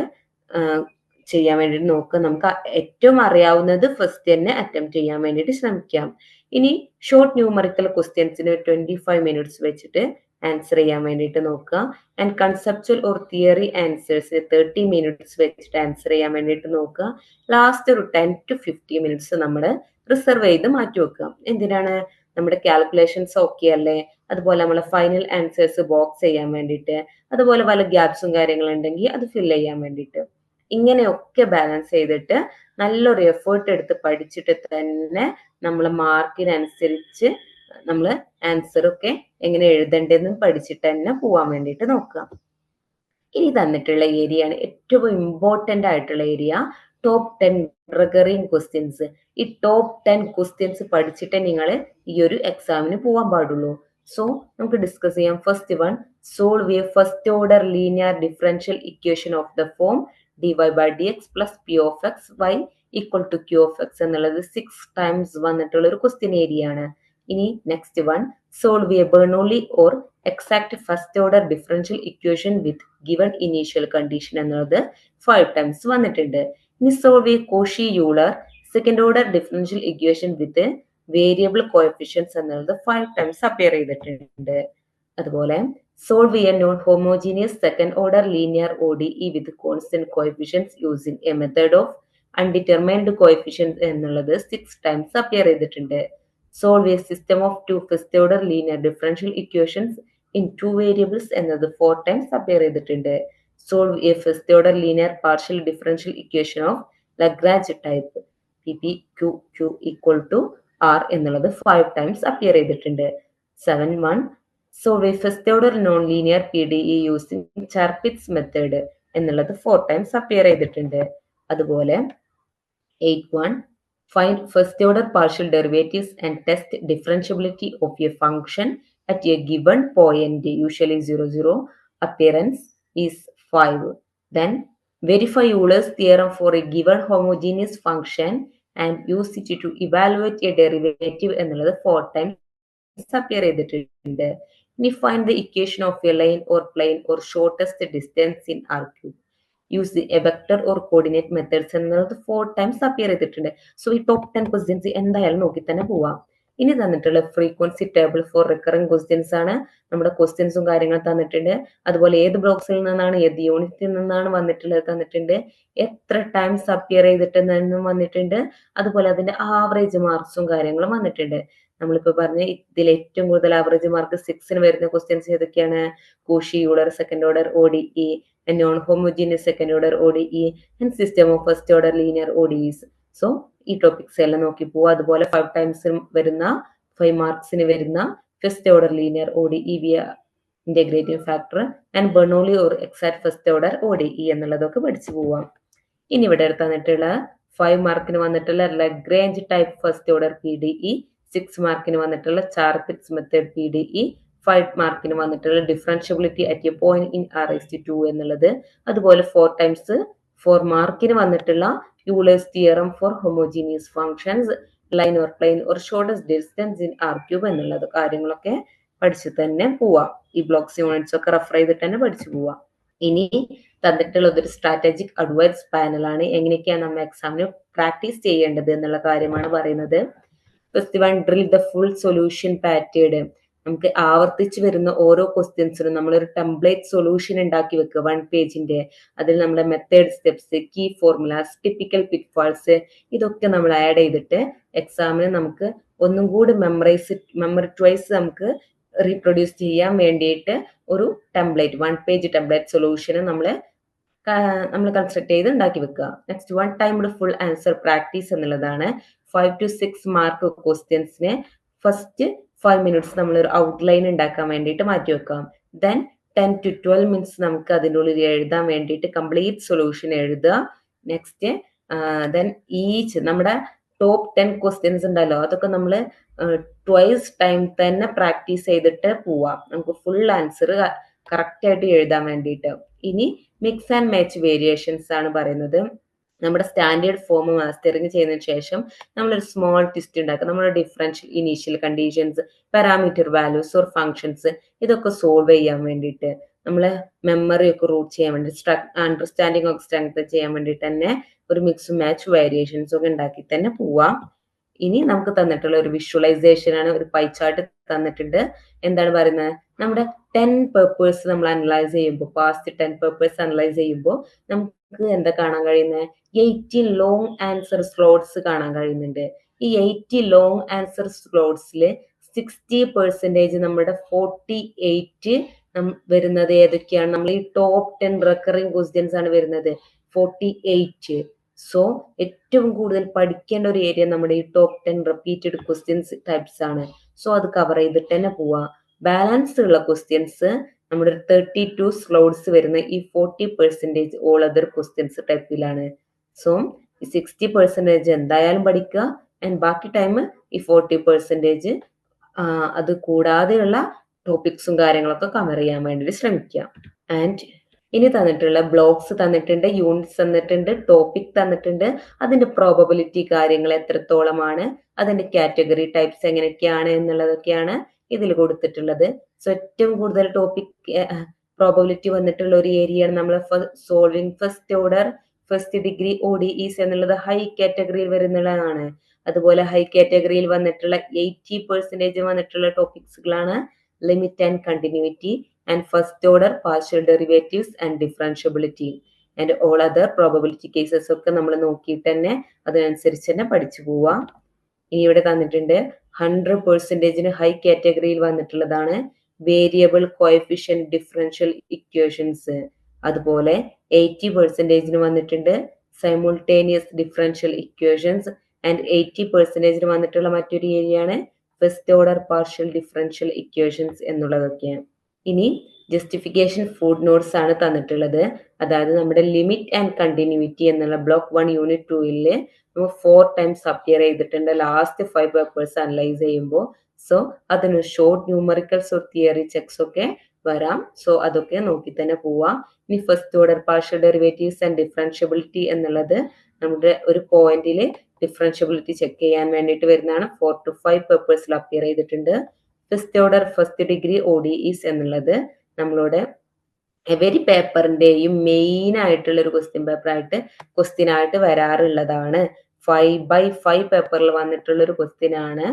Speaker 2: ചെയ്യാൻ വേണ്ടിയിട്ട് നോക്കുക. നമുക്ക് ഏറ്റവും അറിയാവുന്നത് ഫസ്റ്റ് തന്നെ അറ്റംപ്റ്റ് ചെയ്യാൻ വേണ്ടിയിട്ട് ശ്രമിക്കാം. ഇനി ഷോർട്ട് ന്യൂമറിക്കൽ ക്വസ്റ്റ്യൻസിന് 25 minutes വെച്ചിട്ട് ആൻസർ ചെയ്യാൻ വേണ്ടിയിട്ട് നോക്കുക. And conceptual or theory answers 30 minutes വെച്ചിട്ട് ആൻസർ ചെയ്യാൻ വേണ്ടിയിട്ട് നോക്കുക. ലാസ്റ്റ് ഒരു 10 to 15 മിനിറ്റ്സ് നമ്മൾ റിസർവ് ചെയ്ത് മാറ്റി വെക്കുക. എന്തിനാണ്? നമ്മുടെ കാൽക്കുലേഷൻസ് ഓക്കെ അല്ലേ, അതുപോലെ നമ്മളെ ഫൈനൽ ആൻസേഴ്സ് ബോക്സ് ചെയ്യാൻ വേണ്ടിയിട്ട്, അതുപോലെ വല്ല ഗ്യാപ്സും കാര്യങ്ങളുണ്ടെങ്കിൽ അത് ഫില്ല് ചെയ്യാൻ വേണ്ടിയിട്ട്. ഇങ്ങനെയൊക്കെ ബാലൻസ് ചെയ്തിട്ട് നല്ലൊരു എഫേർട്ട് എടുത്ത് പഠിച്ചിട്ട് തന്നെ നമ്മൾ മാർക്കിനനുസരിച്ച് നമ്മൾ ആൻസർ ഒക്കെ എങ്ങനെ എഴുതേണ്ടതെന്നും പഠിച്ചിട്ട് തന്നെ പോവാൻ വേണ്ടിയിട്ട് നോക്കുക. ഇനി തന്നിട്ടുള്ള ഏരിയ ആണ് ഏറ്റവും ഇമ്പോർട്ടന്റ് ആയിട്ടുള്ള ഏരിയ, ടോപ്പ് 10 റിക്കറിംഗ് ക്വസ്റ്റ്യൻസ്. ഈ ടോപ്പ് 10 ക്വസ്റ്റ്യൻസ് പഠിച്ചിട്ടേ നിങ്ങൾ ഈ ഒരു എക്സാമിന് പോകാൻ പാടുള്ളൂ. സോ നമുക്ക് ഡിസ്കസ് ചെയ്യാം. First one, solve a first order linear differential equation of the form dy/dx plus p of x y equal to q of x എന്നുള്ളത് 6 ടൈംസ് വന്നിട്ടുള്ള ഒരു ക്വസ്റ്റ്യൻ ഏരിയ ആണ്. ഇനി next one, solve A Bernoulli or exact first order differential equation with given initial condition എന്നുള്ളത് 5 times വന്നിട്ടുണ്ട്. ഇനി solve A Cauchy Euler second order differential equation with variable coefficients എന്നുള്ളത് 5 times appear ചെയ്തിട്ടുണ്ട്. അതുപോലെ solve A non homogeneous second order linear ODE with constant coefficients using A method of undetermined coefficients എന്നുള്ളത് 6 times appear ചെയ്തിട്ടുണ്ട്. Solve A system of 2 first order linear differential equations in 2 variables എന്നത് 4 times appear ചെയ്തിട്ടുണ്ട്. Solve a first order linear partial differential equation of Lagrange type PPQQ equal to R എന്നുള്ളത് 5 times appear ചെയ്തിട്ടുണ്ട്. 7.1, solve a first order non linear PDE using Charpit's method എന്നുള്ളത് 4 times appear ചെയ്തിട്ടുണ്ട്. അതുപോലെ 8.1, find first order partial derivatives and test differentiability of a function at a given point, usually 0, 0. Appearance is 5. Then verify Euler's theorem for a given homogeneous function and use it to evaluate a derivative എന്നുള്ളത് 4 times appear ചെയ്തിട്ടുണ്ട്. ഇനി find the equation of a line or plane or shortest distance in R cube. Use a vector or coordinate methods എന്നുള്ളത് 4 times appear ചെയ്തിട്ടുണ്ട്. So ഈ top 10 questions എന്തായാലും നോക്കി തന്നെ പോവാം. ഇനി തന്നിട്ടുള്ള frequency table for recurring questions ആണ്. നമ്മുടെ ക്വസ്റ്റ്യൻസും കാര്യങ്ങളും തന്നിട്ടുണ്ട്. അതുപോലെ ഏത് ബ്ലോക്സിൽ നിന്നാണ്, ഏത് യൂണിറ്റിൽ നിന്നാണ് വന്നിട്ടുള്ളത് തന്നിട്ടുണ്ട്. എത്ര ടൈംസ് അപ്പിയർ ചെയ്തിട്ടെന്നും വന്നിട്ടുണ്ട്. അതുപോലെ അതിന്റെ ആവറേജ് മാർക്സും കാര്യങ്ങളും വന്നിട്ടുണ്ട്. നമ്മളിപ്പോ പറഞ്ഞ ഇതിൽ ഏറ്റവും കൂടുതൽ ആവറേജ് മാർക്ക് 6 വരുന്ന ക്വസ്റ്റ്യൻസ് ഏതൊക്കെയാണ്? Cauchy Euler second order ODE, non homogeneous second order ODE and system of first order linear ODEs. So ഈ ടോപ്പിക്സ് എല്ലാം നോക്കി പോവുക. അതുപോലെ 5 ടൈംസ് വരുന്ന 5 മാർക്സിന് വരുന്ന first order linear ODE via integrating factor and Bernoulli or exact first order ODE എന്നുള്ളതൊക്കെ പഠിച്ചു പോവാം. ഇനി ഇവിടെ തന്നിട്ടുള്ള 5 മാർക്കിന് വന്നിട്ടുള്ള Lagrange type first order PDE, 6 മാർക്കിന് വന്നിട്ടുള്ള ചാർപിറ്റ്സ് മെത്തേഡ് PDE, 5 മാർക്കിന് വന്നിട്ടുള്ള differentiability at a point in R⁻²2 എന്നുള്ളത്. അതുപോലെ 4 ടൈംസ് 4 മാർക്കിന് വന്നിട്ടുള്ള Euler's theorem for homogeneous functions, line or plane or shortest distance in R³ എന്നുള്ളത് കാര്യങ്ങളൊക്കെ പഠിച്ചു തന്നെ പോവാം. ഈ ബ്ലോക്സ് യൂണിറ്റ്സ് ഒക്കെ റെഫർ ചെയ്തിട്ട് തന്നെ പഠിച്ചു പോവാം. ഇനി തന്നിട്ടുള്ളത് ഒരു സ്ട്രാറ്റജിക് അഡ്വൈസ് പാനലാണ്. എങ്ങനെയൊക്കെയാണ് നമ്മൾ എക്സാമിന് പ്രാക്ടീസ് ചെയ്യേണ്ടത് എന്നുള്ള കാര്യമാണ് പറയുന്നത്. First one, drill the full solution pattern. നമുക്ക് ആവർത്തിച്ച് വരുന്ന ഓരോ ക്വസ്റ്റ്യൻസിനും നമ്മളൊരു ടെംപ്ലേറ്റ് സൊല്യൂഷൻ ഉണ്ടാക്കി വെക്കുക 1 പേജിന്റെ. അതിൽ നമ്മുടെ method steps, key formulas, typical pitfalls ഇതൊക്കെ നമ്മൾ ആഡ് ചെയ്തിട്ട് എക്സാമിന് നമുക്ക് ഒന്നും കൂടി മെമ്മറി ട്വൈസ് നമുക്ക് റീപ്രൊഡ്യൂസ് ചെയ്യാൻ വേണ്ടിയിട്ട് ഒരു ടെംപ്ലേറ്റ് 1 പേജ് ടെംപ്ലേറ്റ് സൊല്യൂഷന് നമ്മൾ കൺസ്ട്രക്ട് ചെയ്ത് ഉണ്ടാക്കി വെക്കുക. Next one timed full answer practice എന്നുള്ളതാണ്. 5 to 6 മാർക്ക് ക്വസ്റ്റ്യൻസിന് ഫസ്റ്റ് 5 മിനിറ്റ്സ് നമ്മൾ ഒരു ഔട്ട്ലൈൻ ഉണ്ടാക്കാൻ വേണ്ടിയിട്ട് മാറ്റി വെക്കാം. ദെൻ 10 to 12 മിനിറ്റ്സ് നമുക്ക് അതിൻ്റെ ഉള്ളിൽ എഴുതാൻ വേണ്ടിയിട്ട് കംപ്ലീറ്റ് സൊല്യൂഷൻ എഴുതുക. നെക്സ്റ്റ് ദെൻ ഈച്ച് നമ്മുടെ ടോപ്പ് 10 ക്വസ്റ്റ്യൻസ് ഉണ്ടല്ലോ അതൊക്കെ നമ്മൾ ട്വൈസ് ടൈം തന്നെ പ്രാക്ടീസ് ചെയ്തിട്ട് പോവാം. നമുക്ക് ഫുൾ ആൻസർ കറക്റ്റ് ആയിട്ട് എഴുതാൻ വേണ്ടിയിട്ട്. ഇനി മിക്സ് ആൻഡ് മാച്ച് വേരിയേഷൻസ് ആണ് പറയുന്നത്. നമ്മുടെ സ്റ്റാൻഡേർഡ് ഫോം മാസ്റ്ററിങ് ചെയ്തതിനു ശേഷം നമ്മളൊരു സ്മോൾ ട്വിസ്റ്റ് ഉണ്ടാക്കുക. നമ്മുടെ differential initial conditions, parameter values or functions ഇതൊക്കെ സോൾവ് ചെയ്യാൻ വേണ്ടിയിട്ട്, നമ്മളെ മെമ്മറി ഒക്കെ റൂട്ട് ചെയ്യാൻ വേണ്ടി, അണ്ടർസ്റ്റാൻഡിങ് ഒക്കെ സ്ട്രെങ്ത് ചെയ്യാൻ വേണ്ടിയിട്ട് തന്നെ ഒരു മിക്സ് മാച്ച് വേരിയേഷൻസ് ഒക്കെ ഉണ്ടാക്കി തന്നെ പോവാം. ഇനി നമുക്ക് തന്നിട്ടുള്ള ഒരു വിഷ്വലൈസേഷൻ ആണ്. ഒരു പൈ ചാർട്ട് തന്നിട്ടുണ്ട്. എന്താണ് പറയുന്നത്? നമ്മുടെ 10 പേപ്പേഴ്സ് നമ്മൾ അനലൈസ് ചെയ്യുമ്പോൾ, പാസ്റ്റ് 10 പേപ്പേഴ്സ് അനലൈസ് ചെയ്യുമ്പോൾ നമുക്ക് എന്താ കാണാൻ കഴിയുന്നത്? 80 ലോങ് ആൻസർ സ്ലോട്ട്സ് കാണാൻ കഴിയുന്നുണ്ട്. ഈ 80 ലോങ് ആൻസർ സ്ലോട്ട്സിൽ 60% നമ്മുടെ 48 വരുന്നത് ഏതൊക്കെയാണ്? നമ്മൾ ഈ ടോപ്പ് 10 റെക്കറിംഗ് ക്വസ്റ്റ്യൻസ് ആണ് വരുന്നത് 48. സോ ഏറ്റവും കൂടുതൽ പഠിക്കേണ്ട ഒരു ഏരിയ നമ്മുടെ ഈ ടോപ്പ് 10 റിപ്പീറ്റഡ് ക്വസ്റ്റ്യൻസ് ടൈപ്സ് ആണ്. സോ അത് കവർ ചെയ്തിട്ട് തന്നെ പോവാ. ബാലൻസ് ഉള്ള ക്വസ്റ്റ്യൻസ് നമ്മുടെ 32 സ്ലോട്ട്സ് വരുന്ന ഈ 40% ഓൾ അതർ ക്വസ്റ്റ്യൻസ് ടൈപ്പിലാണ്. സോ ഈ 60% എന്തായാലും പഠിക്കുക, ആൻഡ് ബാക്കി ടൈം ഈ 40% അത് കൂടാതെയുള്ള ടോപ്പിക്സും കാര്യങ്ങളൊക്കെ കവർ ചെയ്യാൻ വേണ്ടിയിട്ട് ശ്രമിക്കുക. ആൻഡ് ഇനി തന്നിട്ടുള്ള ബ്ലോക്സ് തന്നിട്ടുണ്ട്, യൂണിറ്റ്സ് തന്നിട്ടുണ്ട്, ടോപ്പിക് തന്നിട്ടുണ്ട്, അതിന്റെ പ്രോബബിലിറ്റി കാര്യങ്ങൾ എത്രത്തോളമാണ്, അതിന്റെ കാറ്റഗറി ടൈപ്സ് എങ്ങനെയൊക്കെയാണ് എന്നുള്ളതൊക്കെയാണ് ഇതിൽ കൊടുത്തിട്ടുള്ളത്. സോ ഏറ്റവും കൂടുതൽ ടോപ്പിക് പ്രോബബിലിറ്റി വന്നിട്ടുള്ള ഒരു ഏരിയയാണ് നമ്മൾ solving first order first degree ODEs എന്നുള്ളത് ഹൈ കാറ്റഗറിയിൽ വരുന്നതാണ്. അതുപോലെ ഹൈ കാറ്റഗറിയിൽ വന്നിട്ടുള്ള 80% വന്നിട്ടുള്ള ടോപ്പിക്സുകളാണ് limit and continuity and first order partial derivatives and differentiability and all other probability cases ഒക്കെ നമ്മൾ നോക്കിയിട്ട് തന്നെ അതിനനുസരിച്ച് തന്നെ പഠിച്ചു പോവാം. ഇനി ഇവിടെ തന്നിട്ടുണ്ട് 100% ഹൈ കാറ്റഗറിയിൽ വന്നിട്ടുള്ളതാണ് വേരിയബിൾ കോഎഫിഷ്യന്റ് ഡിഫറൻഷ്യൽ ഇക്വേഷൻസ്. അതുപോലെ 80% വന്നിട്ടുണ്ട് സൈമുൾട്ടേനിയസ് ഡിഫറൻഷ്യൽ ഇക്വേഷൻസ് ആൻഡ് 80% വന്നിട്ടുള്ള മറ്റൊരു ഏരിയയാണ് first order partial differential equations എന്നുള്ളതൊക്കെയാണ്. ഇനി ജസ്റ്റിഫിക്കേഷൻ ഫുഡ് നോട്ട്സ് ആണ് തന്നിട്ടുള്ളത്. അതായത് നമ്മുടെ ലിമിറ്റ് ആൻഡ് കണ്ടിന്യൂറ്റി എന്നുള്ള ബ്ലോക്ക് 1 യൂണിറ്റ് 2 നമ്മൾ 4 ടൈംസ് അപ്പിയർ ചെയ്തിട്ടുണ്ട് ലാസ്റ്റ് 5 പേപ്പേഴ്സ് അനലൈസ് ചെയ്യുമ്പോൾ. സോ അതിന് short numericals or theory checks ഒക്കെ വരാം. സോ അതൊക്കെ നോക്കി തന്നെ പോവാം. ഇനി first order partial derivatives and differentiability എന്നുള്ളത് നമ്മുടെ ഒരു പോയിന്റിൽ ഡിഫറൻഷ്യബിലിറ്റി ചെക്ക് ചെയ്യാൻ വേണ്ടിയിട്ട് വരുന്നതാണ്. 4 to 5 പേപ്പേഴ്സിൽ അപ്പിയർ ചെയ്തിട്ടുണ്ട്. First order first degree ODEs എന്നുള്ളത് നമ്മളുടെ എവരി പേപ്പറിന്റെയും മെയിൻ ആയിട്ടുള്ള ഒരു ക്വസ്റ്റ്യൻ ആയിട്ട് വരാറുള്ളതാണ്. 5/5 പേപ്പറിൽ വന്നിട്ടുള്ള ഒരു ക്വസ്റ്റ്യൻ ആണ്.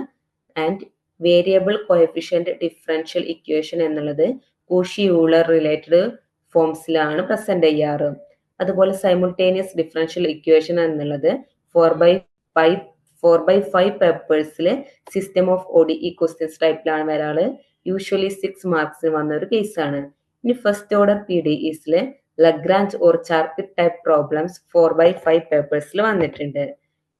Speaker 2: And variable coefficient differential equation എന്നുള്ളത് കോഷി യൂളർ റിലേറ്റഡ് ഫോംസിലാണ് പ്രസന്റ് ചെയ്യാറ്. അതുപോലെ സൈമുൾട്ടേനിയസ് ഡിഫറൻഷ്യൽ ഇക്വേഷൻ എന്നുള്ളത് 4/5 പേപ്പേഴ്സിൽ സിസ്റ്റം ഓഫ് ODE ക്വസ്റ്റ്യൻസ് ടൈപ്പിലാണ് വരാറ്. യൂഷ്വലി 6 മാർക്സിന് വന്ന ഒരു കേസാണ്. ഇനി first order PDEs Lagrange or Charpit type problems 4/5 പേപ്പേഴ്സിൽ വന്നിട്ടുണ്ട്.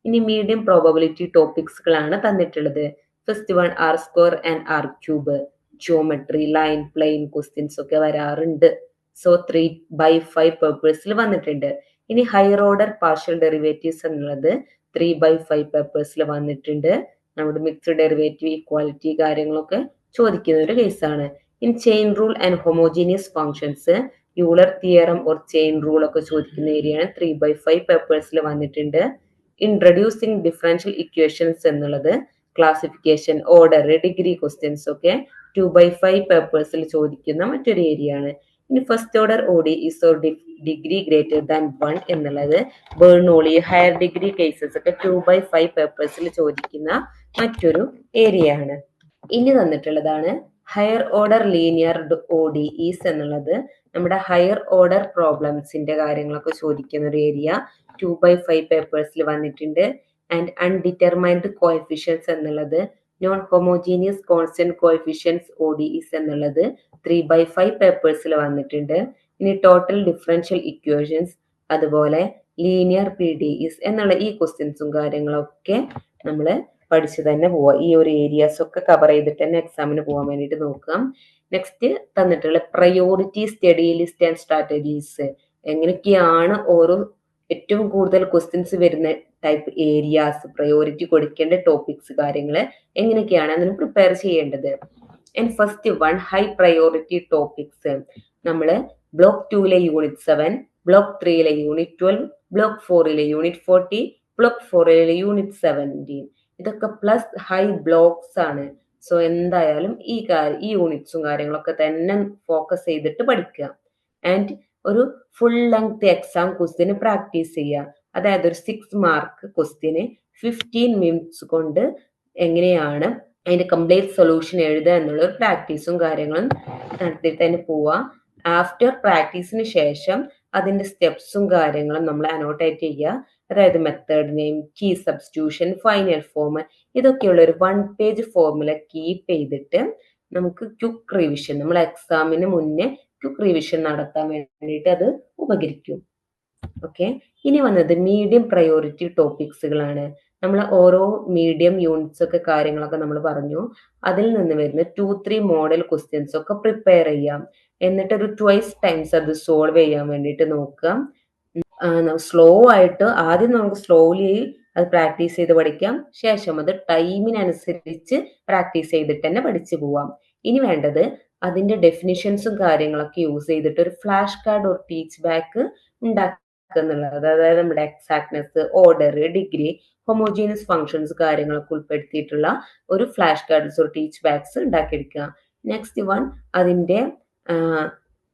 Speaker 2: ഇനി മീഡിയം പ്രോബബിലിറ്റി ടോപ്പിക്സുകളാണ് തന്നിട്ടുള്ളത്. First one R square and R cube, geometry, line, plane questions ഒക്കെ വരാറുണ്ട്. സോ 3/5 പേപ്പേഴ്സിൽ വന്നിട്ടുണ്ട്. ഇനി ഹയർ ഓർഡർ പാർഷ്യൽ ഡെറിവേറ്റീവ്സ് എന്നുള്ളത് 3/5 പേപ്പേഴ്സിൽ വന്നിട്ടുണ്ട്. നമ്മുടെ മിക്സ്ഡ് ഡെറിവേറ്റീവ് ഇക്വാലിറ്റി കാര്യങ്ങളൊക്കെ ചോദിക്കുന്ന ഒരു കേസാണ്. In chain rule and homogeneous functions, Euler theorem or chain rule ഒക്കെ ചോദിക്കുന്ന ഏരിയയാണ്. 3/5 പേപ്പേഴ്സിൽ വന്നിട്ടുണ്ട്. ഇൻട്രൊഡ്യൂസിങ് ഡിഫറൻഷ്യൽ ഇക്വേഷൻസ് എന്നുള്ളത് ക്ലാസിഫിക്കേഷൻ, ഓർഡർ, ഡിഗ്രി ക്വസ്റ്റ്യൻസ് ഒക്കെ 2/5 പേപ്പേഴ്സിൽ ചോദിക്കുന്ന മറ്റൊരു ഏരിയ ആണ്. ഇനി first order ODEs or degree greater than 1 എന്നുള്ളത് ബെർണോളി, ഹയർ ഡിഗ്രി കേസസ് ഒക്കെ 2/5 പേപ്പേഴ്സിൽ ചോദിക്കുന്ന മറ്റൊരു ഏരിയ ആണ്. ഇനി തന്നിട്ടുള്ളതാണ് ഹയർ ഓർഡർ ലീനിയർ ODEs എന്നുള്ളത് നമ്മുടെ ഹയർ ഓർഡർ പ്രോബ്ലംസിന്റെ കാര്യങ്ങളൊക്കെ ചോദിക്കുന്ന ഒരു ഏരിയ. 2/5 പേപ്പേഴ്സിൽ വന്നിട്ടുണ്ട്. ആൻഡ് അൺഡിറ്റർമൈൻഡ് കോഎഫിഷ്യൻസ് എന്നുള്ളത് non homogeneous constant coefficients ODEs എന്നുള്ളത് 3/5 പേപ്പേഴ്സിൽ വന്നിട്ടുണ്ട്. ഇനി ടോട്ടൽ ഡിഫറൻഷ്യൽ ഇക്വേഷൻസ്, അതുപോലെ ലീനിയർ PDEs എന്നുള്ള ഈ ക്വസ്റ്റ്യൻസും കാര്യങ്ങളൊക്കെ നമ്മൾ പഠിച്ചു തന്നെ പോവാം. ഈ ഒരു ഏരിയാസ് ഒക്കെ കവർ ചെയ്തിട്ട് തന്നെ എക്സാമിന് പോകാൻ വേണ്ടിയിട്ട് നോക്കാം. നെക്സ്റ്റ് തന്നിട്ടുള്ള priority study list and strategies, എങ്ങനെയൊക്കെയാണ് ഓരോ ഏറ്റവും കൂടുതൽ ക്വസ്റ്റ്യൻസ് വരുന്ന ടൈപ്പ് ഏരിയാസ്, പ്രയോറിറ്റി കൊടുക്കേണ്ട ടോപ്പിക്സ് കാര്യങ്ങൾ എങ്ങനെയൊക്കെയാണ് അതിന് പ്രിപ്പയർ ചെയ്യേണ്ടത്. And first one high priority topics, നമ്മൾ block 2 unit 7, block 3 unit 12, block 4 unit 40, block 4 unit 17, ഇതൊക്കെ പ്ലസ് ഹൈ ബ്ലോക്സ് ആണ്. സോ എന്തായാലും ഈ യൂണിറ്റ്സും കാര്യങ്ങളൊക്കെ തന്നെ ഫോക്കസ് ചെയ്തിട്ട് പഠിക്കുക. ആൻഡ് ഒരു full length exam question practice ചെയ്യുക. അതായത് ഒരു 6 മാർക്ക് ക്വസ്റ്റ്യന് 15 മിനിറ്റ്സ് കൊണ്ട് എങ്ങനെയാണ് അതിന്റെ കംപ്ലീറ്റ് സൊല്യൂഷൻ എഴുതുക എന്നുള്ള ഒരു പ്രാക്ടീസും കാര്യങ്ങളും നടത്തിയിട്ട് തന്നെ പോവാം. ആഫ്റ്റർ പ്രാക്ടീസിന് ശേഷം അതിന്റെ സ്റ്റെപ്സും കാര്യങ്ങളും നമ്മൾ അനോട്ടേറ്റ് ചെയ്യുക. അതായത് method name, key substitution, final form, ഇതൊക്കെയുള്ള ഒരു 1 പേജ് ഫോർമുല കീപ്പ് ചെയ്തിട്ട് നമുക്ക് ക്വിക്ക് റിവിഷൻ, നമ്മൾ എക്സാമിന് മുന്നേ ക്വിക്ക് റിവിഷൻ നടത്താൻ വേണ്ടിയിട്ട് അത് ഉപകരിക്കും. ഓക്കെ, ഇനി വന്നത് മീഡിയം പ്രയോറിറ്റി ടോപ്പിക്സുകളാണ്. നമ്മൾ ഓരോ മീഡിയം യൂണിറ്റ്സ് ഒക്കെ കാര്യങ്ങളൊക്കെ നമ്മൾ പറഞ്ഞു. അതിൽ നിന്ന് വരുന്ന 2-3 മോഡൽ ക്വസ്റ്റ്യൻസ് ഒക്കെ പ്രിപ്പയർ ചെയ്യാം. എന്നിട്ട് ഒരു ട്വൈസ് ടൈംസ് അത് സോൾവ് ചെയ്യാൻ വേണ്ടിയിട്ട് നോക്കാം. സ്ലോ ആയിട്ട് ആദ്യം നമുക്ക് സ്ലോലി അത് പ്രാക്ടീസ് ചെയ്ത് പഠിക്കാം. ശേഷം അത് ടൈമിനനുസരിച്ച് പ്രാക്ടീസ് ചെയ്തിട്ട് തന്നെ പഠിച്ചു പോവാം. ഇനി വേണ്ടത് അതിന്റെ ഡെഫിനിഷൻസും കാര്യങ്ങളൊക്കെ യൂസ് ചെയ്തിട്ട് ഒരു ഫ്ലാഷ് കാർഡ് ഒരു ടീച്ച് ബാക്ക് ഉണ്ടാക്കുക എന്നുള്ളത്. അതായത് നമ്മുടെ എക്സാക്ട്നെസ്, ഓർഡർ, ഡിഗ്രി, ഹൊമോജീനിയസ് ഫങ്ഷൻസ് കാര്യങ്ങളൊക്കെ ഉൾപ്പെടുത്തിയിട്ടുള്ള ഒരു ഫ്ലാഷ് കാർഡ്സ് ഒരു ടീച്ച് ബാക്സ് ഉണ്ടാക്കിയെടുക്കുക. നെക്സ്റ്റ് വൺ, അതിന്റെ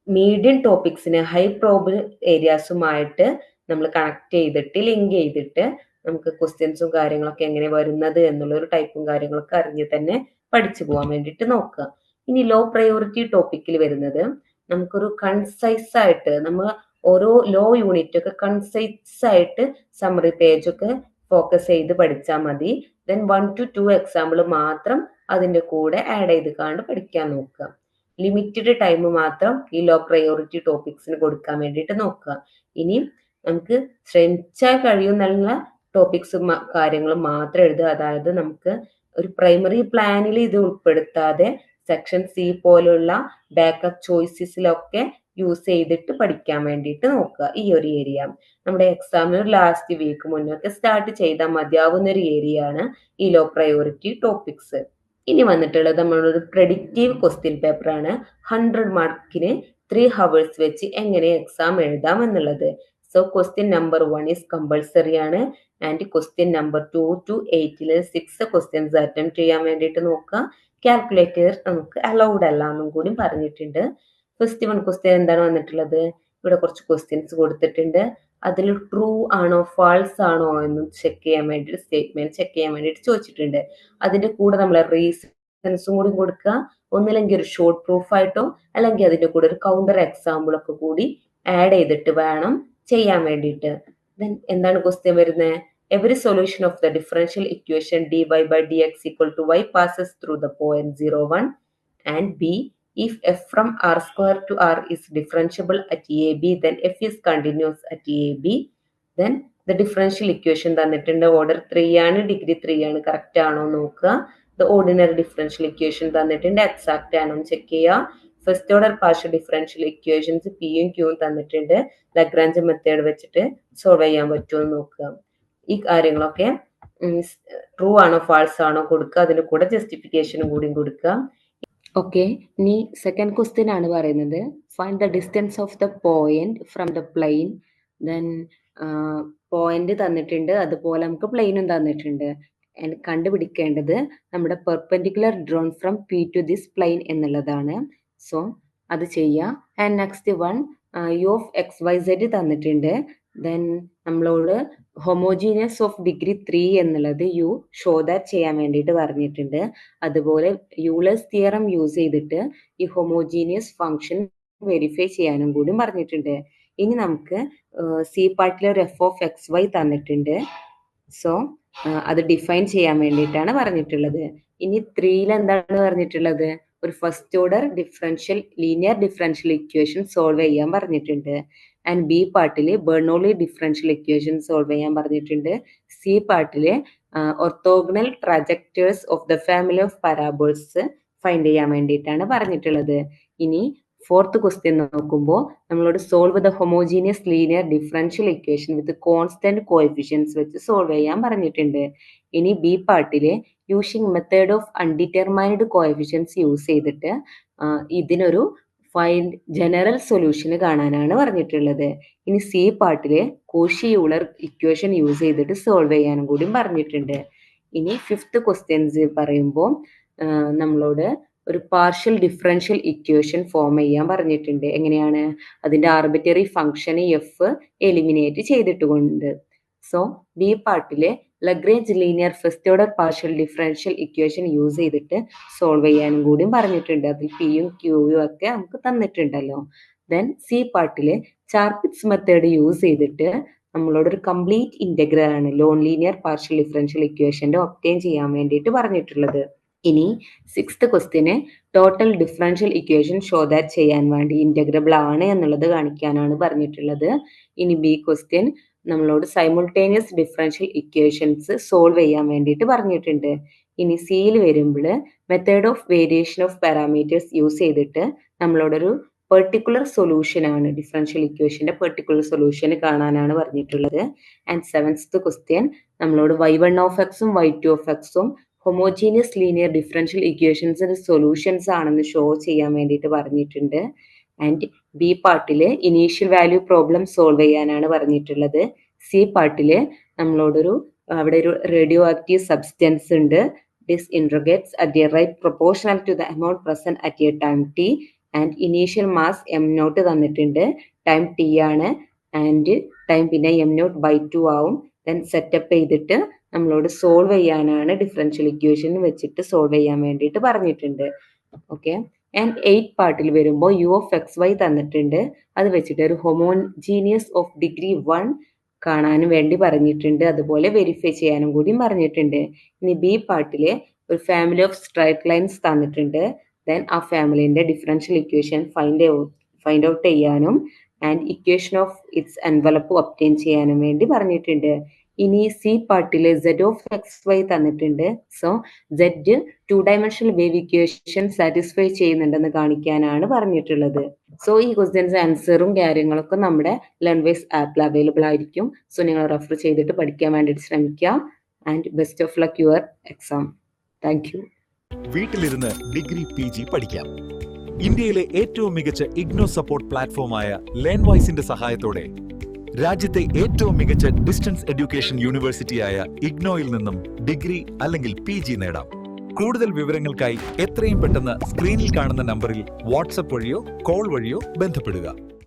Speaker 2: മീഡിയം ടോപ്പിക്സിനെ ഹൈ പ്രോബിൾ ഏരിയാസുമായിട്ട് നമ്മൾ കണക്ട് ചെയ്തിട്ട് ലിങ്ക് ചെയ്തിട്ട് നമുക്ക് ക്വസ്റ്റ്യൻസും കാര്യങ്ങളൊക്കെ എങ്ങനെ വരുന്നത് എന്നുള്ള ഒരു ടൈപ്പും കാര്യങ്ങളൊക്കെ അറിഞ്ഞ് തന്നെ പഠിച്ചു പോകാൻ വേണ്ടിയിട്ട് നോക്കുക. ഇനി ലോ പ്രയോറിറ്റി ടോപ്പിക്കിൽ വരുന്നത് നമുക്കൊരു കൺസൈസ് ആയിട്ട് നമ്മൾ ഓരോ ലോ യൂണിറ്റ് ഒക്കെ കൺസൈസ് ആയിട്ട് സമ്മറി പേജ് ഒക്കെ ഫോക്കസ് ചെയ്ത് പഠിച്ചാൽ മതി. ദെൻ 1 to 2 എക്സാമ്പിൾ മാത്രം അതിന്റെ കൂടെ ആഡ് ചെയ്ത് കണ്ട് പഠിക്കാൻ നോക്കുക. ലിമിറ്റഡ് ടൈം മാത്രം ഈ ലോ പ്രയോറിറ്റി ടോപ്പിക്സിന് കൊടുക്കാൻ വേണ്ടിയിട്ട് നോക്കുക. ഇനി നമുക്ക് ശ്രമിച്ചാൽ കഴിയുന്നുള്ള ടോപ്പിക്സ് കാര്യങ്ങൾ മാത്രം എഴുതുക. അതായത് നമുക്ക് ഒരു പ്രൈമറി പ്ലാനിൽ ഇത് ഉൾപ്പെടുത്താതെ സെക്ഷൻ സി പോലുള്ള ബാക്കപ്പ് ചോയ്സസിലൊക്കെ യൂസ് ചെയ്തിട്ട് പഠിക്കാൻ വേണ്ടിയിട്ട് നോക്കുക. ഈ ഒരു ഏരിയ നമ്മുടെ എക്സാമിന് ലാസ്റ്റ് വീക്ക് മുന്നൊക്കെ സ്റ്റാർട്ട് ചെയ്താൽ മതിയാവുന്ന ഒരു ഏരിയ ആണ് ഈ ലോ പ്രയോറിറ്റി ടോപ്പിക്സ്. ഇനി വന്നിട്ടുള്ളത് നമ്മളൊരു പ്രെഡിക്റ്റീവ് ക്വസ്റ്റ്യൻ പേപ്പർ ആണ്. 100 മാർക്കിന് 3 hours വെച്ച് എങ്ങനെ എക്സാം എഴുതാം എന്നുള്ളത്. So question number 1 is compulsory ആണ്. And question number 2 to 8 6 questions attempt ചെയ്യാൻ വേണ്ടിയിട്ട് നോക്കുക. കാൽക്കുലേറ്റർ നമുക്ക് അലൗഡ് അല്ല എന്നും കൂടി പറഞ്ഞിട്ടുണ്ട്. ഫസ്റ്റ് വൺ ക്വസ്റ്റ്യൻ എന്താണ് വന്നിട്ടുള്ളത്? ഇവിടെ കുറച്ച് ക്വസ്റ്റ്യൻസ് കൊടുത്തിട്ടുണ്ട്. അതിൽ ട്രൂ ആണോ ഫാൾസ് ആണോ എന്ന് ചെക്ക് ചെയ്യാൻ വേണ്ടിയിട്ട് സ്റ്റേറ്റ്മെന്റ് ചെക്ക് ചെയ്യാൻ വേണ്ടിയിട്ട് ചോദിച്ചിട്ടുണ്ട്. അതിന്റെ കൂടെ നമ്മൾ റീസൺസും കൂടി കൊടുക്കുക. ഒന്നില്ലെങ്കിൽ ഒരു ഷോർട്ട് പ്രൂഫ് ആയിട്ടോ അല്ലെങ്കിൽ അതിന്റെ കൂടെ ഒരു കൗണ്ടർ എക്സാമ്പിൾ ഒക്കെ കൂടി ആഡ് ചെയ്തിട്ട് വേണം ചെയ്യാൻ വേണ്ടിയിട്ട്. ദെൻ എന്താണ് ക്വസ്റ്റ്യൻ വരുന്നത്? Every solution of the differential equation dy by dx equal to y passes through the point 01 and b. If f from r square to r is differentiable at ab, then f is continuous at ab. Then the differential equation തന്നിട്ടുണ്ട്. Order 3 ആണ്, degree 3 ആണ്, correct ആണോ നോക്കുക. The ordinary differential equation തന്നിട്ടുണ്ട്, exact ആണോ check ചെയ്യുക. First order partial differential equations പിയും ക്യൂവും തന്നിട്ടുണ്ട്. ലഗ്രാഞ്ച് മെത്തേഡ് വെച്ചിട്ട് സോൾവ് ചെയ്യാൻ പറ്റുമോ എന്ന് നോക്കുക. ഈ കാര്യങ്ങളൊക്കെ ട്രൂ ആണോ ഫാൾസ് ആണോ കൊടുക്കുക. അതിന് കൂടെ ജസ്റ്റിഫിക്കേഷനും കൂടി കൊടുക്കുക. ഓക്കെ, ഇനി സെക്കൻഡ് ക്വസ്റ്റ്യൻ ആണ് പറയുന്നത് find the distance of the point from the plane. Then point തന്നിട്ടുണ്ട്, അതുപോലെ നമുക്ക് പ്ലെയിനും തന്നിട്ടുണ്ട്. കണ്ടുപിടിക്കേണ്ടത് നമ്മുടെ perpendicular drawn from P to this plane എന്നുള്ളതാണ്. സോ അത് ചെയ്യുക. And next one U of X Y Z തന്നിട്ടുണ്ട്. ദെൻ നമ്മളോട് ഹൊമോജീനിയസ് ഓഫ് ഡിഗ്രി 3 എന്നുള്ളത് യു ഷോ ദാറ്റ് ചെയ്യാൻ വേണ്ടിയിട്ട് പറഞ്ഞിട്ടുണ്ട്. അതുപോലെ യൂളേഴ്സ് തിയറം യൂസ് ചെയ്തിട്ട് ഈ ഹൊമോജീനിയസ് ഫംഗ്ഷൻ വെരിഫൈ ചെയ്യാനും കൂടി പറഞ്ഞിട്ടുണ്ട്. ഇനി നമുക്ക് സി പാർട്ടിലെ ഒരു എഫ് ഓഫ് എക്സ് വൈ തന്നിട്ടുണ്ട്. സോ അത് ഡിഫൈൻ ചെയ്യാൻ വേണ്ടിയിട്ടാണ് പറഞ്ഞിട്ടുള്ളത്. ഇനി 3 എന്താണ് പറഞ്ഞിട്ടുള്ളത്? ഒരു first order differential linear differential equation solve ചെയ്യാൻ പറഞ്ഞിട്ടുണ്ട്. ആൻഡ് ബി പാർട്ടിൽ ബെർണോളി ഡിഫറൻഷ്യൽ ഇക്വേഷൻ സോൾവ് ചെയ്യാൻ പറഞ്ഞിട്ടുണ്ട്. സി പാർട്ടിൽ orthogonal trajectories of the family of parabolas find ചെയ്യാൻ വേണ്ടിയിട്ടാണ് പറഞ്ഞിട്ടുള്ളത്. ഇനി ഫോർത്ത് ക്വസ്റ്റ്യൻ നോക്കുമ്പോൾ നമ്മളോട് solve the homogeneous linear differential equation with constant coefficients വെച്ച് സോൾവ് ചെയ്യാൻ പറഞ്ഞിട്ടുണ്ട്. ഇനി ബി പാർട്ടിൽ using method of undetermined coefficients use ചെയ്തിട്ട് ഇതിനൊരു ഫൈൻഡ് ജനറൽ സൊല്യൂഷന് കാണാനാണ് പറഞ്ഞിട്ടുള്ളത്. ഇനി സി പാർട്ടില് കോഷി യൂളർ ഇക്വേഷൻ യൂസ് ചെയ്തിട്ട് സോൾവ് ചെയ്യാനും കൂടി പറഞ്ഞിട്ടുണ്ട്. ഇനി ഫിഫ്ത്ത് ക്വസ്റ്റ്യൻസ് പറയുമ്പോൾ നമ്മളോട് ഒരു പാർഷ്യൽ ഡിഫറൻഷ്യൽ ഇക്വേഷൻ ഫോം ചെയ്യാൻ പറഞ്ഞിട്ടുണ്ട്. എങ്ങനെയാണ്? അതിന്റെ ആർബിറ്ററി ഫംഗ്ഷന് എഫ് എലിമിനേറ്റ് ചെയ്തിട്ടുകൊണ്ട്. സോ ബി പാർട്ടിലെ Lagrange linear first order partial differential equation use ചെയ്തിട്ട് സോൾവ് ചെയ്യാനും കൂടിയും പറഞ്ഞിട്ടുണ്ട്. അതിൽ പിയും ക്യൂയും ഒക്കെ നമുക്ക് തന്നിട്ടുണ്ടല്ലോ. ദെൻ സി പാർട്ടിലെ ചാർപിറ്റ്സ് മെത്തേഡ് യൂസ് ചെയ്തിട്ട് നമ്മളോട് ഒരു കംപ്ലീറ്റ് ഇന്റഗ്രൽ ആണ് നോൺ ലീനിയർ പാർഷ്യൽ ഡിഫറൻഷ്യൽ ഇക്വേഷന്റെ ഒബ്റ്റെയിൻ ചെയ്യാൻ വേണ്ടിയിട്ട് പറഞ്ഞിട്ടുള്ളത്. ഇനി 6th ക്വസ്റ്റ്യന് total differential equation show that ചെയ്യാൻ വേണ്ടി ഇന്റഗ്രബിൾ ആണ് എന്നുള്ളത് കാണിക്കാനാണ് പറഞ്ഞിട്ടുള്ളത്. ഇനി ബി ക്വസ്റ്റ്യൻ നമ്മളോട് സൈമുൾട്ടേനിയസ് ഡിഫറൻഷ്യൽ ഇക്വേഷൻസ് സോൾവ് ചെയ്യാൻ വേണ്ടിയിട്ട് പറഞ്ഞിട്ടുണ്ട്. ഇനി സിയിൽ വരുമ്പോൾ method of variation of parameters use ചെയ്തിട്ട് നമ്മളോടൊരു പെർട്ടിക്കുലർ സൊല്യൂഷൻ ആണ് ഡിഫറൻഷ്യൽ ഇക്വേഷന്റെ പെർട്ടിക്കുലർ സൊല്യൂഷൻ കാണാനാണ് പറഞ്ഞിട്ടുള്ളത്. ആൻഡ് 7th ക്വസ്റ്റ്യൻ നമ്മളോട് y1 ഓഫ് എക്സും y2 ഓഫ് എക്സും ഹൊമോജീനിയസ് ലീനിയർ ഡിഫറൻഷ്യൽ ഇക്വേഷൻസിന്റെ സൊല്യൂഷൻസ് ആണെന്ന് ഷോ ചെയ്യാൻ വേണ്ടിയിട്ട് പറഞ്ഞിട്ടുണ്ട്. ആൻഡ് ബി പാർട്ടില് ഇനീഷ്യൽ വാല്യൂ പ്രോബ്ലം സോൾവ് ചെയ്യാനാണ് പറഞ്ഞിട്ടുള്ളത്. സി പാർട്ടില് നമ്മളോടൊരു അവിടെ ഒരു റേഡിയോ ആക്റ്റീവ് സബ്സ്റ്റൻസ് ഉണ്ട്. This integrates at the rate proportional to the amount present at a time T and initial mass m0 തന്നിട്ടുണ്ട്. ടൈം ടി ആണ് ആൻഡ് ടൈം പിന്നെ m0/2 ആവും. ദെൻ സെറ്റപ്പ് ചെയ്തിട്ട് നമ്മളോട് സോൾവ് ചെയ്യാനാണ് ഡിഫറൻഷ്യൽ ഇക്വേഷൻ വെച്ചിട്ട് solve ചെയ്യാൻ വേണ്ടിയിട്ട് പറഞ്ഞിട്ടുണ്ട്. ഓക്കെ. ആൻഡ് 8th പാർട്ടിൽ വരുമ്പോൾ യു ഓഫ് എക്സ് വൈ തന്നിട്ടുണ്ട്. അത് വെച്ചിട്ട് ഒരു ഹൊമോജീനിയസ് ഓഫ് ഡിഗ്രി 1 കാണാനും വേണ്ടി പറഞ്ഞിട്ടുണ്ട്. അതുപോലെ വെരിഫൈ ചെയ്യാനും കൂടി പറഞ്ഞിട്ടുണ്ട്. ഇനി ബി പാർട്ടിലെ ഒരു ഫാമിലി ഓഫ് സ്ട്രൈറ്റ് ലൈൻസ് തന്നിട്ടുണ്ട്. ദെൻ ആ ഫാമിലിന്റെ ഡിഫറൻഷ്യൽ ഇക്വേഷൻ ഫൈൻഡ് ഔട്ട് ചെയ്യാനും and equation of its envelope obtain ചെയ്യാനും വേണ്ടി പറഞ്ഞിട്ടുണ്ട്. ഇനി സി പാർട്ടിലെ z ഓഫ് എക്സ് വൈ തന്നിട്ടുണ്ട്. So z 2-dimensional wave equation satisfy ചെയ്യുന്നുണ്ടെന്ന് കാണിക്കാനാണ് പറഞ്ഞിട്ടുള്ളത്. സോ ഈ ക്വസ്റ്റ്യൻസ് ആൻസറും കാര്യങ്ങളൊക്കെ നമ്മുടെ ലേൺവൈസ് ആപ്പിൽ അവൈലബിൾ ആയിരിക്കും. സോ നിങ്ങൾ റെഫർ ചെയ്തിട്ട് പഠിക്കാൻ വേണ്ടിയിട്ട് ശ്രമിക്കുക. And best of luck your exam. Thank you.
Speaker 3: വീട്ടിലിരുന്ന് ഡിഗ്രി PG പഠിക്കാം. ഇന്ത്യയിലെ ഏറ്റവും മികച്ച ഇഗ്നോ സപ്പോർട്ട് പ്ലാറ്റ്ഫോമായ ലേൺവൈസിന്റെ സഹായത്തോടെ രാജ്യത്തെ ഏറ്റവും മികച്ച ഡിസ്റ്റൻസ് എഡ്യൂക്കേഷൻ യൂണിവേഴ്സിറ്റിയായ ഇഗ്നോയിൽ നിന്നും ഡിഗ്രി അല്ലെങ്കിൽ PG നേടാം. കൂടുതൽ വിവരങ്ങൾക്കായി എത്രയും പെട്ടെന്ന് സ്ക്രീനിൽ കാണുന്ന നമ്പറിൽ വാട്സ്ആപ്പ് വഴിയോ കോൾ വഴിയോ ബന്ധപ്പെടുക.